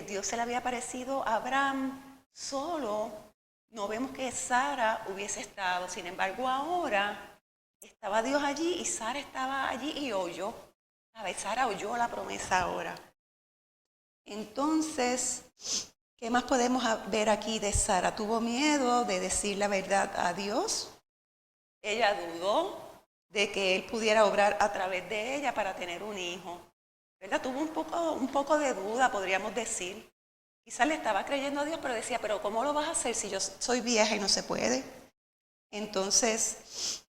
Dios se le había aparecido a Abraham solo. No vemos que Sara hubiese estado. Sin embargo, ahora estaba Dios allí y Sara estaba allí y oyó. ¿Sabes? Sara oyó la promesa ahora. Entonces, ¿qué más podemos ver aquí de Sara? Tuvo miedo de decir la verdad a Dios. Ella dudó de que Él pudiera obrar a través de ella para tener un hijo, ¿verdad? Tuvo un poco de duda, podríamos decir. Quizás le estaba creyendo a Dios, pero decía, pero ¿cómo lo vas a hacer si yo soy vieja y no se puede? Entonces,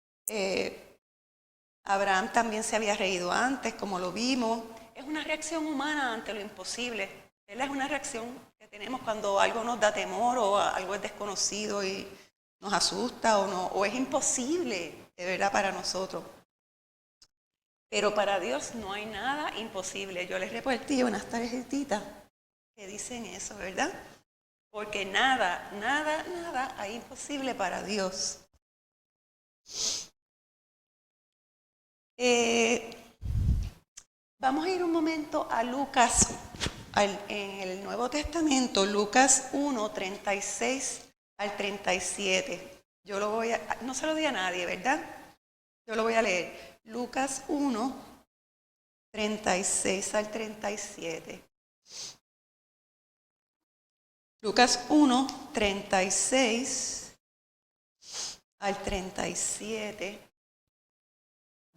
Abraham también se había reído antes, como lo vimos. Es una reacción humana ante lo imposible. Es una reacción que tenemos cuando algo nos da temor o algo es desconocido y nos asusta o es imposible de verdad para nosotros. Pero para Dios no hay nada imposible. Yo les repartí unas tarjetitas que dicen eso, ¿verdad? Porque nada hay imposible para Dios. Vamos a ir un momento a Lucas, en el Nuevo Testamento, Lucas 1, 36 al 37. Yo lo voy a, no se lo di a nadie, ¿verdad? Yo lo voy a leer. Lucas 1, 36 al 37. Lucas 1, 36 al 37.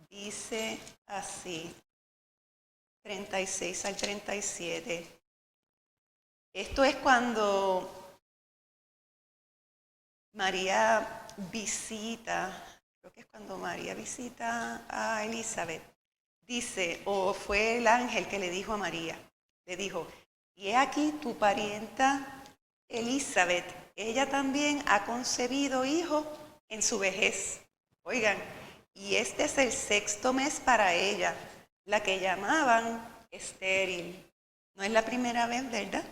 Dice así. 36 al 37. Esto es cuando María visita, creo que es cuando María visita a Elizabeth. Dice, o fue el ángel que le dijo a María, le dijo, y he aquí tu parienta Elizabeth, ella también ha concebido hijo en su vejez. Oigan, y este es el 6º mes para ella, la que llamaban estéril. No es la primera vez, ¿verdad?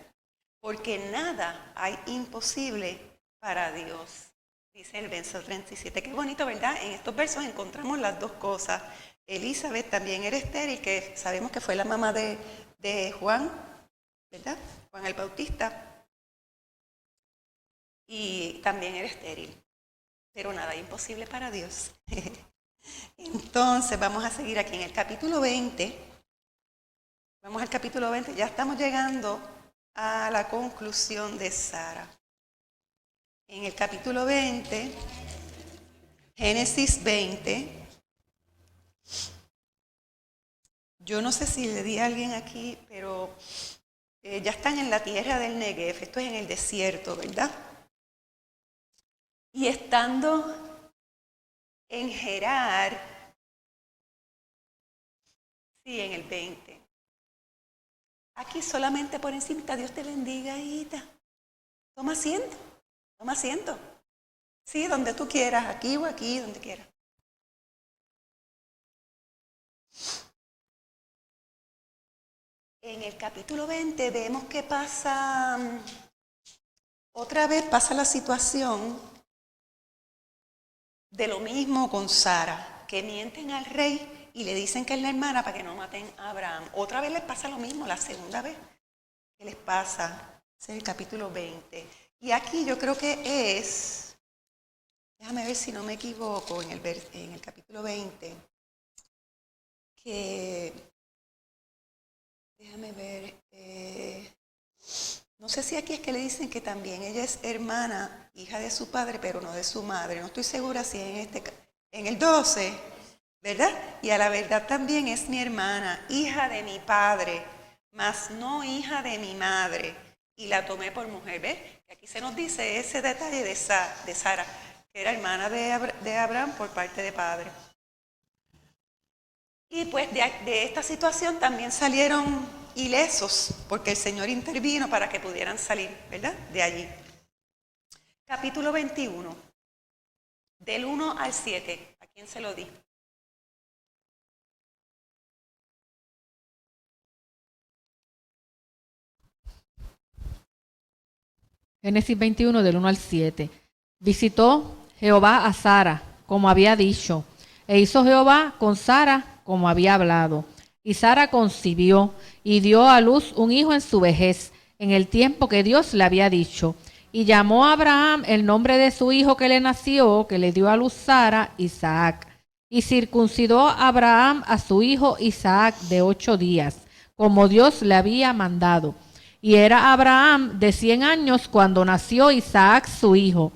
Porque nada hay imposible para Dios. Dice el verso 37. Qué bonito, ¿verdad? En estos versos encontramos las dos cosas. Elizabeth también era estéril, que sabemos que fue la mamá de Juan, ¿verdad? Juan el Bautista. Y también era estéril. Pero nada hay imposible para Dios. Entonces vamos a seguir aquí en el capítulo 20. Vamos al capítulo 20. Ya estamos llegando a la conclusión de Sara. En el capítulo 20, Génesis 20. Yo no sé si le di a alguien aquí, pero ya están en la tierra del Negev. Esto es en el desierto, ¿verdad? Y estando en Gerar, sí, en el 20. Aquí solamente por encima, Dios te bendiga, hijita. Toma asiento, toma asiento. Sí, donde tú quieras, aquí o aquí, donde quieras. En el capítulo 20 vemos que pasa, otra vez pasa la situación de lo mismo con Sara, que mienten al rey y le dicen que es la hermana para que no maten a Abraham. Otra vez les pasa lo mismo, la segunda vez que les pasa, es el capítulo 20. Y aquí yo creo que es, déjame ver si no me equivoco, en el capítulo 20, que, déjame ver, no sé si aquí es que le dicen que también ella es hermana, hija de su padre, pero no de su madre. No estoy segura si en el 12, ¿verdad? Y a la verdad también es mi hermana, hija de mi padre, mas no hija de mi madre. Y la tomé por mujer, ¿ves? Que aquí se nos dice ese detalle de Sara, que era hermana de Abraham por parte de padre. Y pues de esta situación también salieron ilesos, porque el Señor intervino para que pudieran salir, ¿verdad? De allí. Capítulo 21, del 1 al 7. ¿A quién se lo di? Génesis 21 del 1 al 7. Visitó Jehová a Sara, como había dicho, e hizo Jehová con Sara como había hablado. Y Sara concibió y dio a luz un hijo en su vejez, en el tiempo que Dios le había dicho. Y llamó a Abraham el nombre de su hijo que le nació, que le dio a luz Sara, Isaac. Y circuncidó a Abraham a su hijo Isaac de 8 días, como Dios le había mandado. Y era Abraham de 100 años cuando nació Isaac su hijo.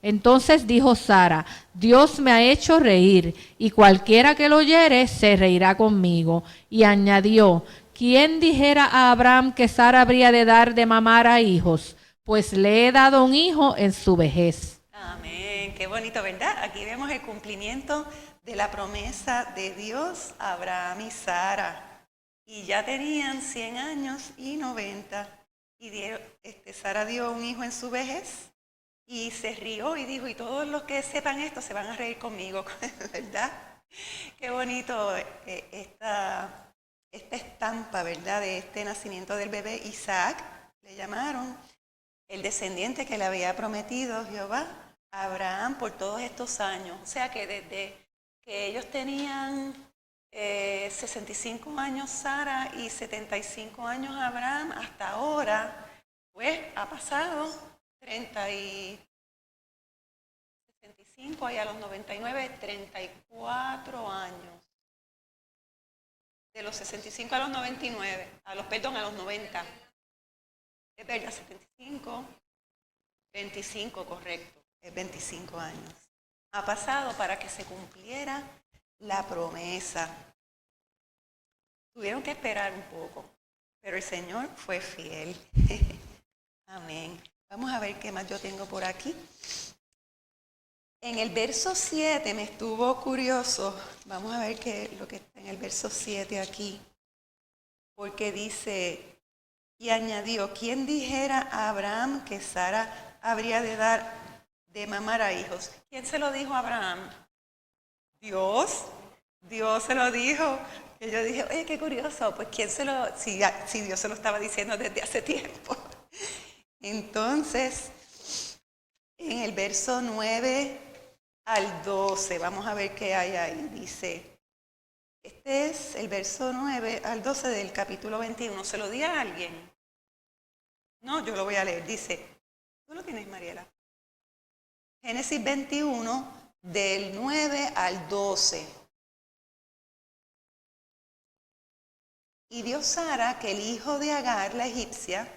Entonces dijo Sara, Dios me ha hecho reír, y cualquiera que lo oyere se reirá conmigo. Y añadió, ¿quién dijera a Abraham que Sara habría de dar de mamar a hijos? Pues le he dado un hijo en su vejez. Amén, qué bonito, ¿verdad? Aquí vemos el cumplimiento de la promesa de Dios a Abraham y Sara. Y ya tenían 100 años y 90. Y Sara dio un hijo en su vejez. Y se rió y dijo, y todos los que sepan esto se van a reír conmigo, ¿verdad? Qué bonito esta estampa, ¿verdad? De este nacimiento del bebé Isaac, le llamaron, el descendiente que le había prometido Jehová a Abraham por todos estos años. O sea que desde que ellos tenían 65 años Sara y 75 años Abraham, hasta ahora, pues ha pasado 30 y 65 y a los 99, 34 años. De los 65 a los 99, a los 90. Es verdad, 75, 25, correcto, es 25 años. Ha pasado para que se cumpliera la promesa. Tuvieron que esperar un poco, pero el Señor fue fiel. Amén. Vamos a ver qué más yo tengo por aquí. En el verso 7 me estuvo curioso. Vamos a ver qué es lo que está en el verso 7 aquí. Porque dice, y añadió, ¿quién dijera a Abraham que Sara habría de dar de mamar a hijos? ¿Quién se lo dijo a Abraham? Dios. Dios se lo dijo. Y yo dije, oye, qué curioso. Pues ¿quién se lo, si Dios se lo estaba diciendo desde hace tiempo? Entonces, en el verso 9 al 12, vamos a ver qué hay ahí. Dice, este es el verso 9 al 12 del capítulo 21. ¿Se lo di a alguien? No, yo lo voy a leer. Dice, ¿tú lo tienes, Mariela? Génesis 21, del 9 al 12. Y dio Sara que el hijo de Agar, la egipcia,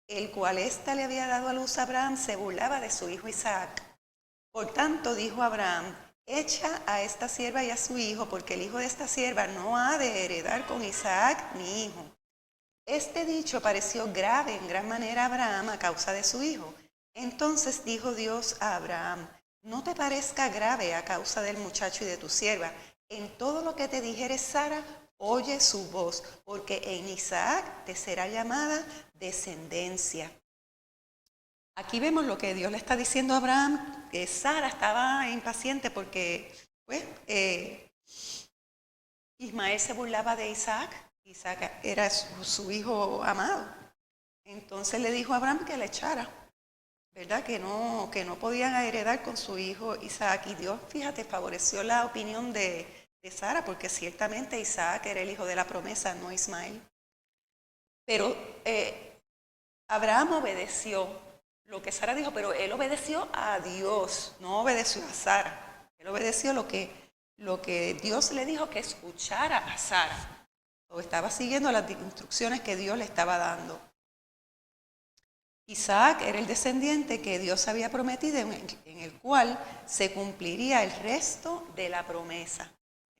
el cual ésta le había dado a luz a Abraham, se burlaba de su hijo Isaac. Por tanto, dijo Abraham, echa a esta sierva y a su hijo, porque el hijo de esta sierva no ha de heredar con Isaac mi hijo. Este dicho pareció grave en gran manera a Abraham a causa de su hijo. Entonces dijo Dios a Abraham, no te parezca grave a causa del muchacho y de tu sierva. En todo lo que te dijere Sara, oye su voz, porque en Isaac te será llamada descendencia. Aquí vemos lo que Dios le está diciendo a Abraham, que Sara estaba impaciente porque pues, Ismael se burlaba de Isaac. Isaac era su hijo amado. Entonces le dijo a Abraham que le echara, ¿verdad? Que no podían heredar con su hijo Isaac. Y Dios, fíjate, favoreció la opinión de Sara, porque ciertamente Isaac era el hijo de la promesa, no Ismael. Pero Abraham obedeció lo que Sara dijo, pero él obedeció a Dios, no obedeció a Sara. Él obedeció lo que Dios le dijo que escuchara a Sara. O estaba siguiendo las instrucciones que Dios le estaba dando. Isaac era el descendiente que Dios había prometido, en el cual se cumpliría el resto de la promesa,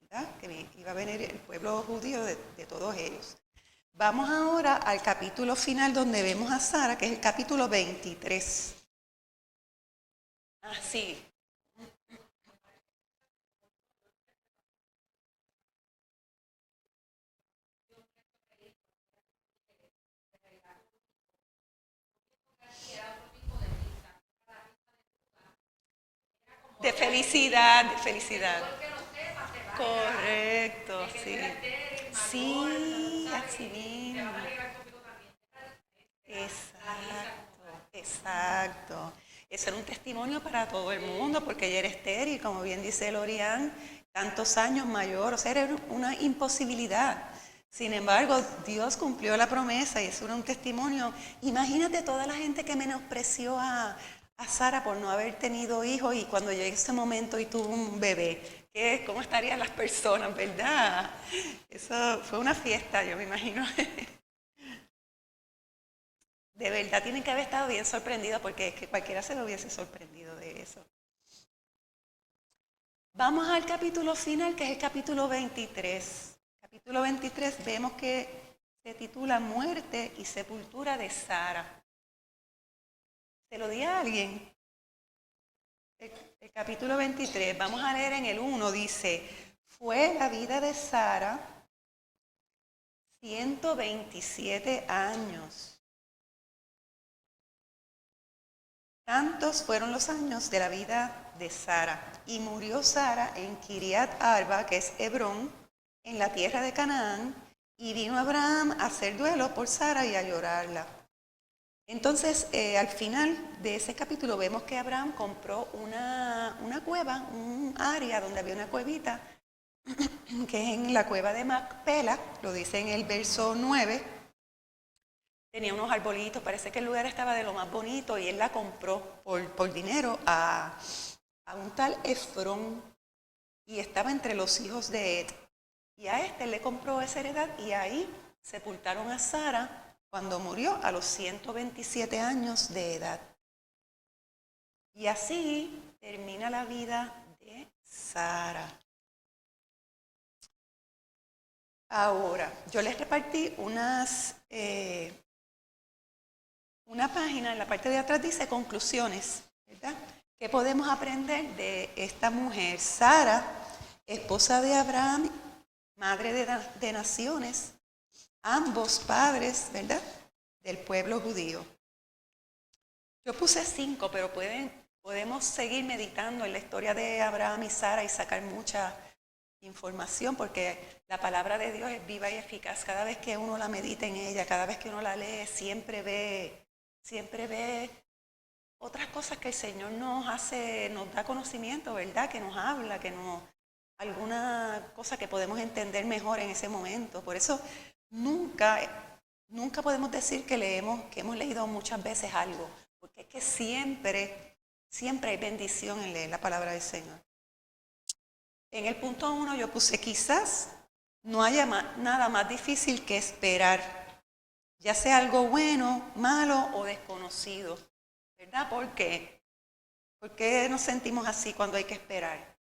¿verdad? Que iba a venir el pueblo judío de todos ellos. Vamos ahora al capítulo final donde vemos a Sara, que es el capítulo 23. Ah, sí. De felicidad, de felicidad. Correcto, sí. Sí, así mismo. Exacto. Eso era un testimonio para todo el mundo, porque ella era estéril, como bien dice Lorian, tantos años mayor, o sea, era una imposibilidad. Sin embargo, Dios cumplió la promesa y eso era un testimonio. Imagínate toda la gente que menospreció a Sara por no haber tenido hijos y cuando llegue ese momento y tuvo un bebé, ¿cómo estarían las personas, verdad? Eso fue una fiesta, yo me imagino. De verdad tienen que haber estado bien sorprendidos porque es que cualquiera se lo hubiese sorprendido de eso. Vamos al capítulo final, que es el capítulo 23. Capítulo 23 vemos que se titula Muerte y sepultura de Sara. ¿Se lo di a alguien? El capítulo 23, vamos a leer en el 1, dice, fue la vida de Sara 127 años. Tantos fueron los años de la vida de Sara. Y murió Sara en Kiriat Arba, que es Hebrón, en la tierra de Canaán. Y vino Abraham a hacer duelo por Sara y a llorarla. Entonces, al final de ese capítulo vemos que Abraham compró una cueva, un área donde había una cuevita, que es en la cueva de Macpela, lo dice en el verso 9. Tenía unos arbolitos, parece que el lugar estaba de lo más bonito y él la compró por dinero a un tal Efrón y estaba entre los hijos de Ed. Y a este le compró esa heredad y ahí sepultaron a Sara cuando murió a los 127 años de edad. Y así termina la vida de Sara. Ahora, yo les repartí una página, en la parte de atrás dice conclusiones, ¿verdad? ¿Qué podemos aprender de esta mujer? Sara, esposa de Abraham, madre de naciones, ambos padres, ¿verdad?, del pueblo judío. Yo puse 5, pero podemos seguir meditando en la historia de Abraham y Sara y sacar mucha información, porque la palabra de Dios es viva y eficaz. Cada vez que uno la medita en ella, cada vez que uno la lee, siempre ve otras cosas que el Señor nos da conocimiento, ¿verdad?, que nos habla, alguna cosa que podemos entender mejor en ese momento. Por eso nunca podemos decir que hemos leído muchas veces algo, porque es que siempre hay bendición en leer la palabra del Señor. En el punto 1 yo puse: quizás no haya nada más difícil que esperar, ya sea algo bueno, malo o desconocido, ¿verdad? ¿Por qué? ¿Por qué nos sentimos así cuando hay que esperar?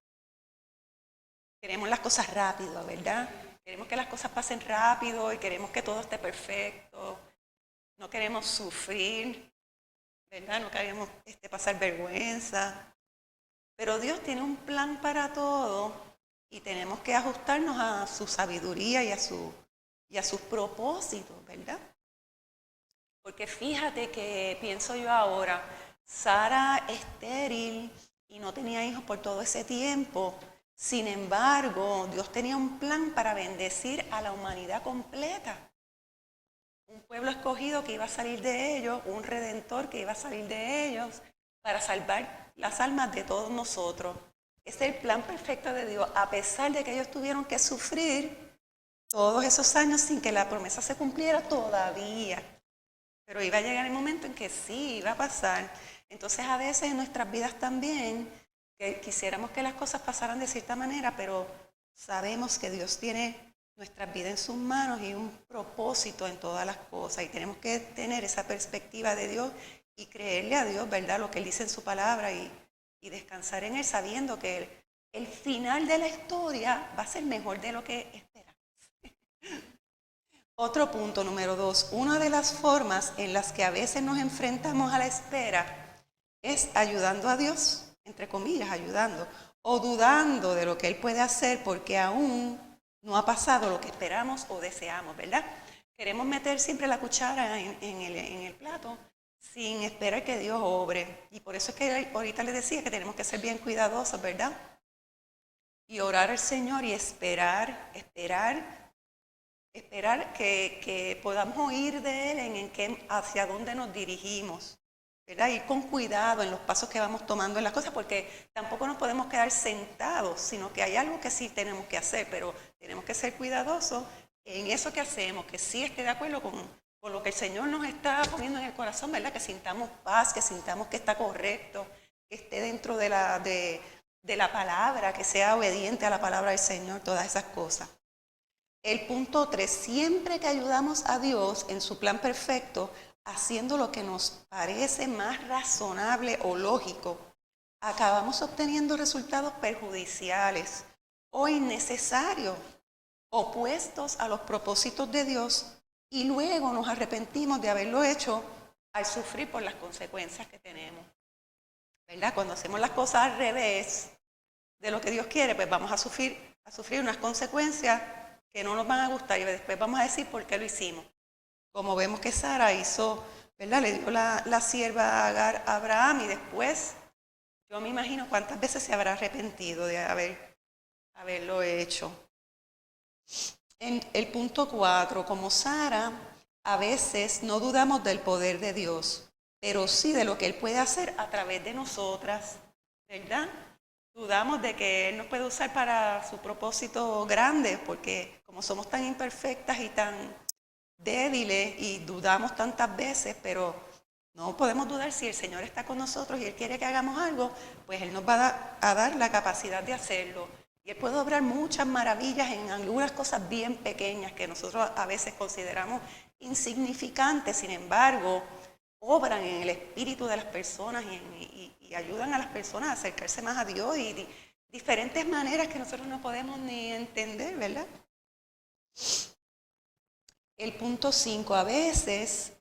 Queremos las cosas rápido, ¿verdad? Queremos que las cosas pasen rápido y queremos que todo esté perfecto. No queremos sufrir, ¿verdad? No queremos pasar vergüenza. Pero Dios tiene un plan para todo y tenemos que ajustarnos a su sabiduría y a sus propósitos, ¿verdad? Porque fíjate que pienso yo ahora, Sara estéril y no tenía hijos por todo ese tiempo. Sin embargo, Dios tenía un plan para bendecir a la humanidad completa. Un pueblo escogido que iba a salir de ellos, un redentor que iba a salir de ellos para salvar las almas de todos nosotros. Ese es el plan perfecto de Dios, a pesar de que ellos tuvieron que sufrir todos esos años sin que la promesa se cumpliera todavía. Pero iba a llegar el momento en que sí, iba a pasar. Entonces a veces en nuestras vidas también, que quisiéramos que las cosas pasaran de cierta manera, pero sabemos que Dios tiene nuestras vidas en sus manos y un propósito en todas las cosas. Y tenemos que tener esa perspectiva de Dios y creerle a Dios, ¿verdad?, lo que Él dice en su palabra y descansar en Él, sabiendo que el final de la historia va a ser mejor de lo que esperamos. Otro punto, número 2. Una de las formas en las que a veces nos enfrentamos a la espera es ayudando a Dios, entre comillas, ayudando, o dudando de lo que Él puede hacer porque aún no ha pasado lo que esperamos o deseamos, ¿verdad? Queremos meter siempre la cuchara en el plato sin esperar que Dios obre. Y por eso es que ahorita les decía que tenemos que ser bien cuidadosos, ¿verdad? Y orar al Señor y esperar que podamos oír de Él hacia dónde nos dirigimos, ¿verdad? Ir con cuidado en los pasos que vamos tomando en las cosas, porque tampoco nos podemos quedar sentados, sino que hay algo que sí tenemos que hacer, pero tenemos que ser cuidadosos en eso que hacemos, que sí esté de acuerdo con lo que el Señor nos está poniendo en el corazón, ¿verdad? Que sintamos paz, que sintamos que está correcto, que esté dentro de la palabra, que sea obediente a la palabra del Señor, todas esas cosas. El punto 3, siempre que ayudamos a Dios en su plan perfecto, haciendo lo que nos parece más razonable o lógico, acabamos obteniendo resultados perjudiciales o innecesarios, opuestos a los propósitos de Dios, y luego nos arrepentimos de haberlo hecho al sufrir por las consecuencias que tenemos, ¿verdad? Cuando hacemos las cosas al revés de lo que Dios quiere, pues vamos a sufrir unas consecuencias que no nos van a gustar y después vamos a decir por qué lo hicimos. Como vemos que Sara hizo, ¿verdad? Le dio la sierva a Agar a Abraham y después yo me imagino cuántas veces se habrá arrepentido de haberlo hecho. En el punto 4, como Sara, a veces no dudamos del poder de Dios, pero sí de lo que Él puede hacer a través de nosotras, ¿verdad? Dudamos de que Él nos puede usar para su propósito grande, porque como somos tan imperfectas y tan débiles y dudamos tantas veces, pero no podemos dudar si el Señor está con nosotros y Él quiere que hagamos algo, pues Él nos va a dar la capacidad de hacerlo. Y Él puede obrar muchas maravillas en algunas cosas bien pequeñas que nosotros a veces consideramos insignificantes, sin embargo, obran en el espíritu de las personas y ayudan a las personas a acercarse más a Dios y diferentes maneras que nosotros no podemos ni entender, ¿verdad? El punto 5, a veces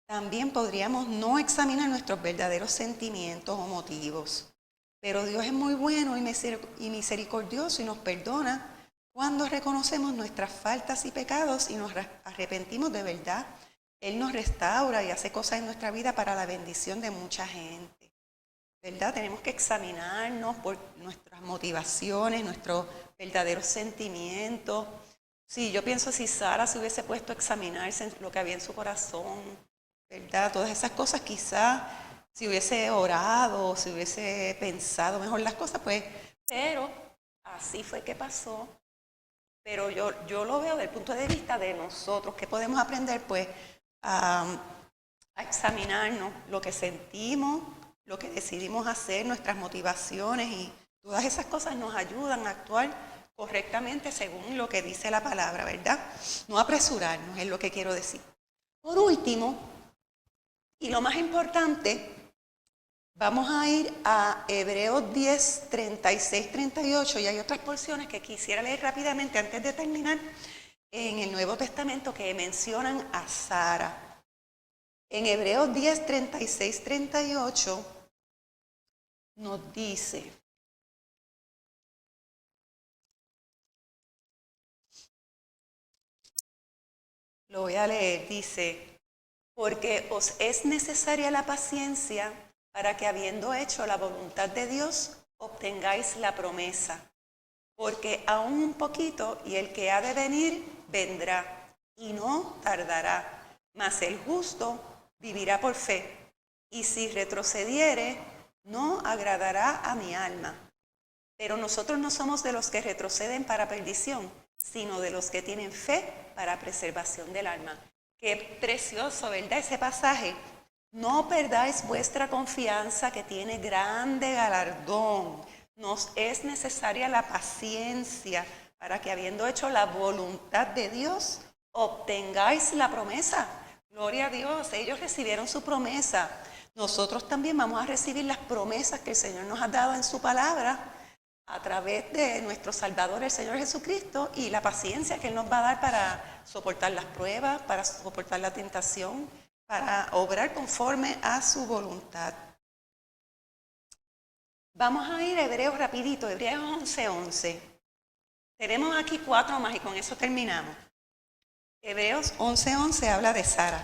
también podríamos no examinar nuestros verdaderos sentimientos o motivos, pero Dios es muy bueno y misericordioso y nos perdona cuando reconocemos nuestras faltas y pecados y nos arrepentimos de verdad. Él nos restaura y hace cosas en nuestra vida para la bendición de mucha gente, ¿verdad? Tenemos que examinarnos por nuestras motivaciones, nuestros verdaderos sentimientos. Sí, yo pienso si Sara se hubiese puesto a examinarse en lo que había en su corazón, ¿verdad? Todas esas cosas quizás, si hubiese orado, si hubiese pensado mejor las cosas, pues, pero así fue que pasó. Pero yo lo veo desde el punto de vista de nosotros, que podemos aprender, pues, a examinarnos lo que sentimos, lo que decidimos hacer, nuestras motivaciones y todas esas cosas nos ayudan a actuar correctamente según lo que dice la palabra, ¿verdad? No apresurarnos es lo que quiero decir. Por último, y lo más importante, vamos a ir a Hebreos 10, 36, 38 y hay otras porciones que quisiera leer rápidamente antes de terminar en el Nuevo Testamento que mencionan a Sara. En Hebreos 10, 36, 38 nos dice: lo voy a leer, dice: porque os es necesaria la paciencia para que habiendo hecho la voluntad de Dios, obtengáis la promesa. Porque aún un poquito y el que ha de venir vendrá y no tardará, mas el justo vivirá por fe. Y si retrocediere, no agradará a mi alma. Pero nosotros no somos de los que retroceden para perdición, sino de los que tienen fe para preservación del alma. Qué precioso, ¿verdad? Ese pasaje. No perdáis vuestra confianza que tiene grande galardón. Nos es necesaria la paciencia para que habiendo hecho la voluntad de Dios, obtengáis la promesa. Gloria a Dios, ellos recibieron su promesa. Nosotros también vamos a recibir las promesas que el Señor nos ha dado en su palabra a través de nuestro Salvador, el Señor Jesucristo, y la paciencia que Él nos va a dar para soportar las pruebas, para soportar la tentación, para obrar conforme a su voluntad. Vamos a ir a Hebreos rapidito, Hebreos 11:11. Tenemos aquí 4 más y con eso terminamos. Hebreos 11:11 habla de Sara.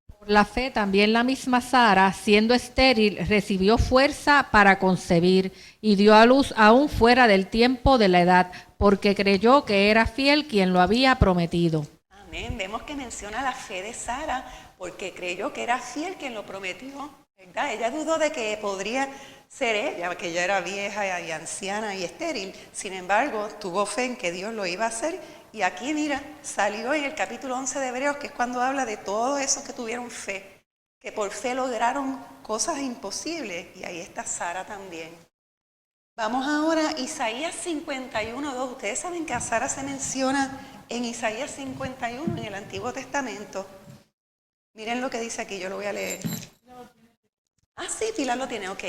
Por la fe también la misma Sara, siendo estéril, recibió fuerza para concebir y dio a luz aún fuera del tiempo de la edad, porque creyó que era fiel quien lo había prometido. Amén. Vemos que menciona la fe de Sara porque creyó que era fiel quien lo prometió, ¿verdad? Ella dudó de que podría ser ella, que ella era vieja y anciana y estéril. Sin embargo, tuvo fe en que Dios lo iba a hacer. Y aquí, mira, salió en el capítulo 11 de Hebreos, que es cuando habla de todos esos que tuvieron fe, que por fe lograron cosas imposibles. Y ahí está Sara también. Vamos ahora a Isaías 51:2. Ustedes saben que a Sara se menciona en Isaías 51 en el Antiguo Testamento. Miren lo que dice aquí, yo lo voy a leer. Ah, sí, Pilar lo tiene, ok.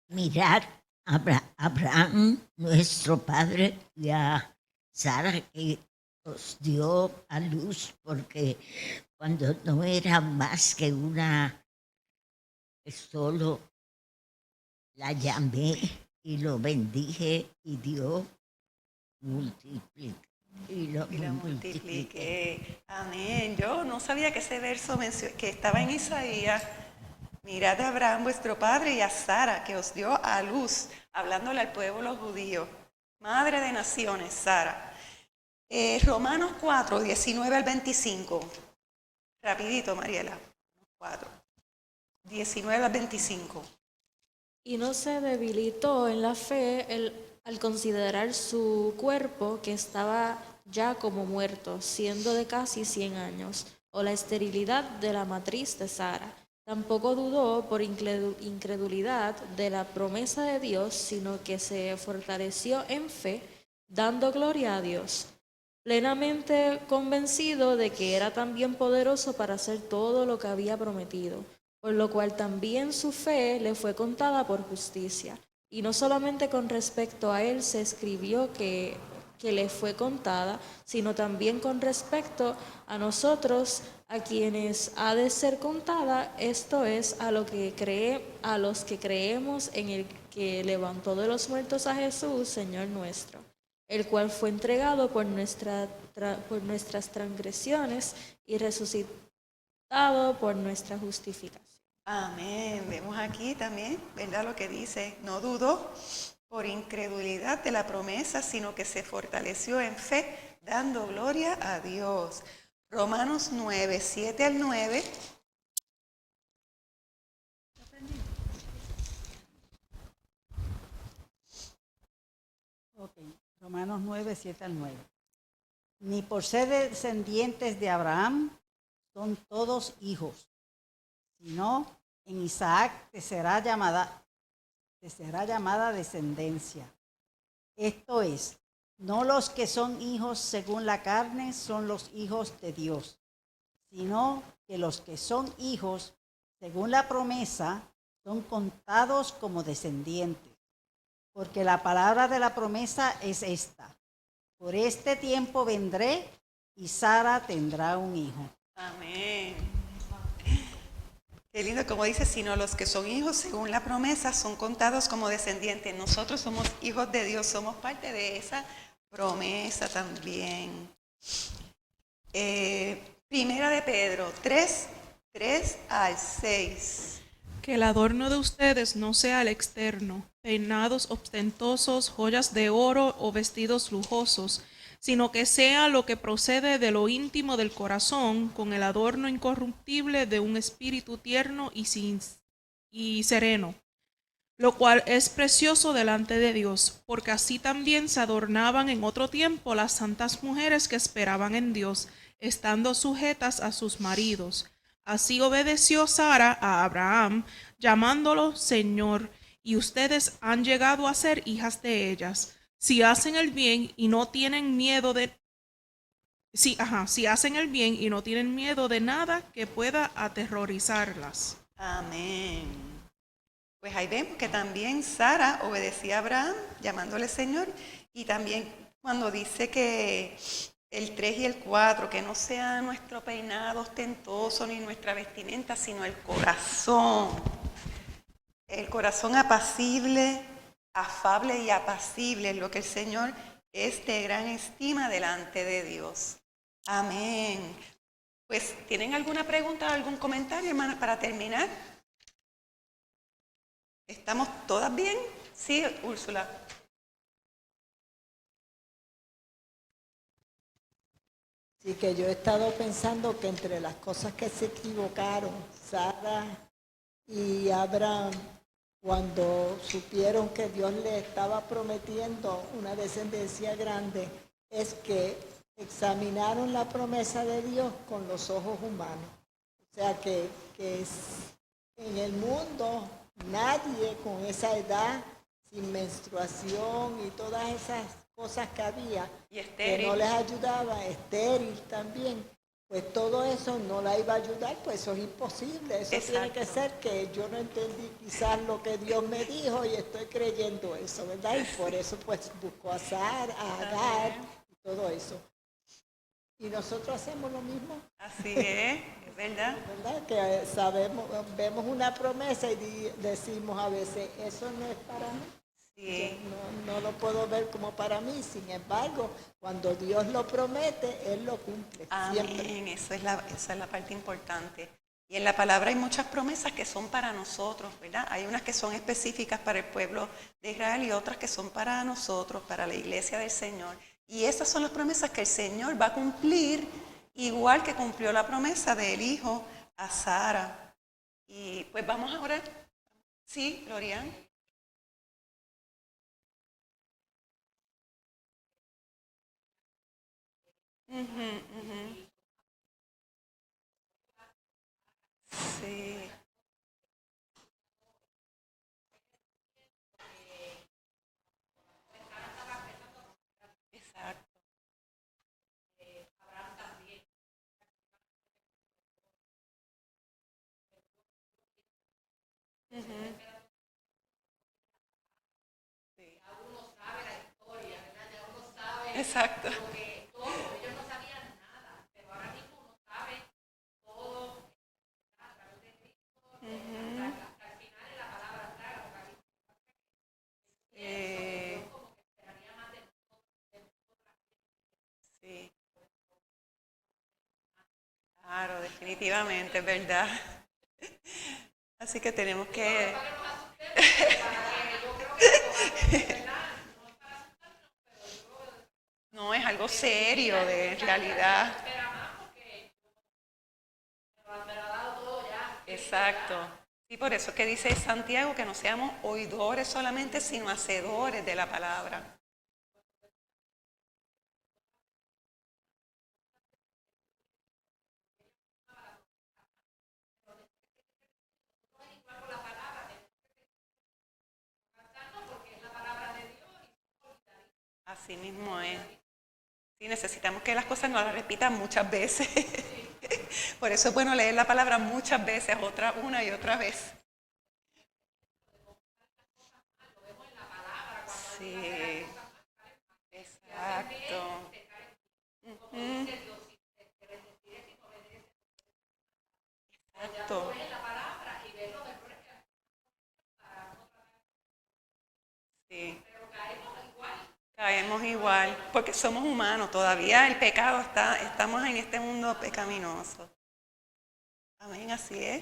Mirad a Abraham, nuestro padre, y a Sara, que os dio a luz, porque cuando no era más que una, solo la llamé y lo bendije y dio multiplique. Y lo y la multiplique. multiplique. Amén. Yo no sabía que ese verso que estaba en Isaías. Mirad a Abraham vuestro padre y a Sara, que os dio a luz, hablándole al pueblo judío. Madre de naciones, Sara. Romanos 4, 19 al 25. Rapidito, Mariela. 4, 19 al 25. Y no se debilitó en la fe al considerar su cuerpo, que estaba ya como muerto, siendo de casi 100 años, o la esterilidad de la matriz de Sara. Tampoco dudó por incredulidad de la promesa de Dios, sino que se fortaleció en fe, dando gloria a Dios, plenamente convencido de que era también poderoso para hacer todo lo que había prometido, por lo cual también su fe le fue contada por justicia. Y no solamente con respecto a él se escribió que le fue contada, sino también con respecto a nosotros, a quienes ha de ser contada, esto es, a los que creemos en el que levantó de los muertos a Jesús, Señor nuestro, el cual fue entregado por nuestras transgresiones y resucitado por nuestra justificación. Amén. Vemos aquí también, ¿verdad? Lo que dice, no dudó por incredulidad de la promesa, sino que se fortaleció en fe, dando gloria a Dios. Romanos 9, 7 al 9. Ok, Romanos 9, 7 al 9. Ni por ser descendientes de Abraham son todos hijos, sino en Isaac te será llamada descendencia. Esto es, no los que son hijos según la carne son los hijos de Dios, sino que los que son hijos según la promesa son contados como descendientes. Porque la palabra de la promesa es esta: por este tiempo vendré y Sara tendrá un hijo. Amén. Qué lindo, como dice, sino los que son hijos según la promesa son contados como descendientes. Nosotros somos hijos de Dios, somos parte de esa promesa también. Primera de Pedro 3, 3 al 6. Que el adorno de ustedes no sea el externo, peinados ostentosos, joyas de oro o vestidos lujosos, sino que sea lo que procede de lo íntimo del corazón, con el adorno incorruptible de un espíritu tierno y sereno, lo cual es precioso delante de Dios, porque así también se adornaban en otro tiempo las santas mujeres que esperaban en Dios, estando sujetas a sus maridos. Así obedeció Sara a Abraham, llamándolo Señor, y ustedes han llegado a ser hijas de ellas. Si hacen el bien y no tienen miedo si hacen el bien y no tienen miedo de nada que pueda aterrorizarlas. Amén. Pues ahí vemos que también Sara obedecía a Abraham, llamándole Señor, y también cuando dice que el 3 y el 4, que no sea nuestro peinado ostentoso ni nuestra vestimenta, sino el corazón apacible, afable y apacible, es lo que el Señor es de gran estima delante de Dios. Amén. Pues, ¿tienen alguna pregunta, algún comentario, hermanas, para terminar? ¿Estamos todas bien? Sí, Úrsula. Sí, que yo he estado pensando que entre las cosas que se equivocaron Sara y Abraham, cuando supieron que Dios le estaba prometiendo una descendencia grande, es que examinaron la promesa de Dios con los ojos humanos. O sea que en el mundo nadie con esa edad, sin menstruación y todas esas cosas que había, Y estéril. que no les ayudaba, estéril también, pues todo eso no la iba a ayudar, pues eso es imposible. Eso tiene que ser que yo no entendí quizás lo que Dios me dijo y estoy creyendo eso, ¿verdad? Y por eso pues buscó a Sara, a Agar y todo eso. Y nosotros hacemos lo mismo, Así es verdad. ¿verdad? Que vemos una promesa y decimos a veces, eso no es para mí. Sí. No lo puedo ver como para mí, sin embargo, cuando Dios lo promete, Él lo cumple. Siempre. Amén, esa es la parte importante. Y en la palabra hay muchas promesas que son para nosotros, ¿verdad? Hay unas que son específicas para el pueblo de Israel y otras que son para nosotros, para la iglesia del Señor. Y esas son las promesas que el Señor va a cumplir, igual que cumplió la promesa del hijo a Sara. Y pues vamos a orar. Sí, Lorian. Sí. Exacto. Ujú. Sí. Exacto. Ujú. Eh, sí, claro, definitivamente, es verdad. Así que tenemos que... No, es algo serio, de realidad. Exacto. Y por eso que dice Santiago que no seamos oidores solamente, sino hacedores de la palabra. Así mismo es. Sí, necesitamos que las cosas nos las repitan muchas veces. Por eso es bueno leer la palabra muchas veces, una y otra vez. Sí, exacto. Ujú. Exacto. Sí. Caemos igual, porque somos humanos, todavía el pecado estamos en este mundo pecaminoso. Amén, así es.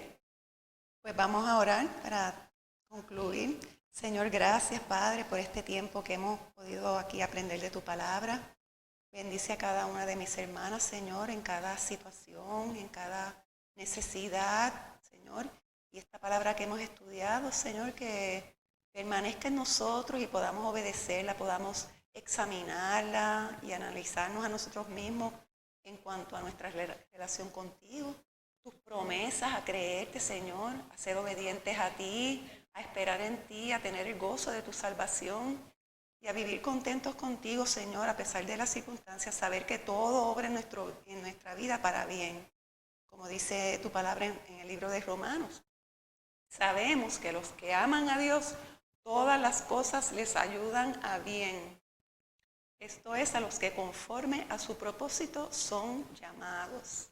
Pues vamos a orar para concluir. Señor, gracias, Padre, por este tiempo que hemos podido aquí aprender de tu palabra. Bendice a cada una de mis hermanas, Señor, en cada situación, en cada necesidad, Señor. Y esta palabra que hemos estudiado, Señor, que permanezca en nosotros y podamos obedecerla, podamos examinarla y analizarnos a nosotros mismos en cuanto a nuestra relación contigo, tus promesas, a creerte, Señor, a ser obedientes a ti, a esperar en ti, a tener el gozo de tu salvación y a vivir contentos contigo, Señor, a pesar de las circunstancias, saber que todo obra en nuestra vida para bien, como dice tu palabra en el libro de Romanos. Sabemos que los que aman a Dios, todas las cosas les ayudan a bien. Esto es, a los que conforme a su propósito son llamados.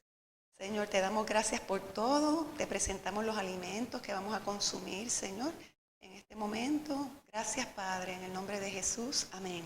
Señor, te damos gracias por todo. Te presentamos los alimentos que vamos a consumir, Señor, en este momento. Gracias, Padre, en el nombre de Jesús. Amén.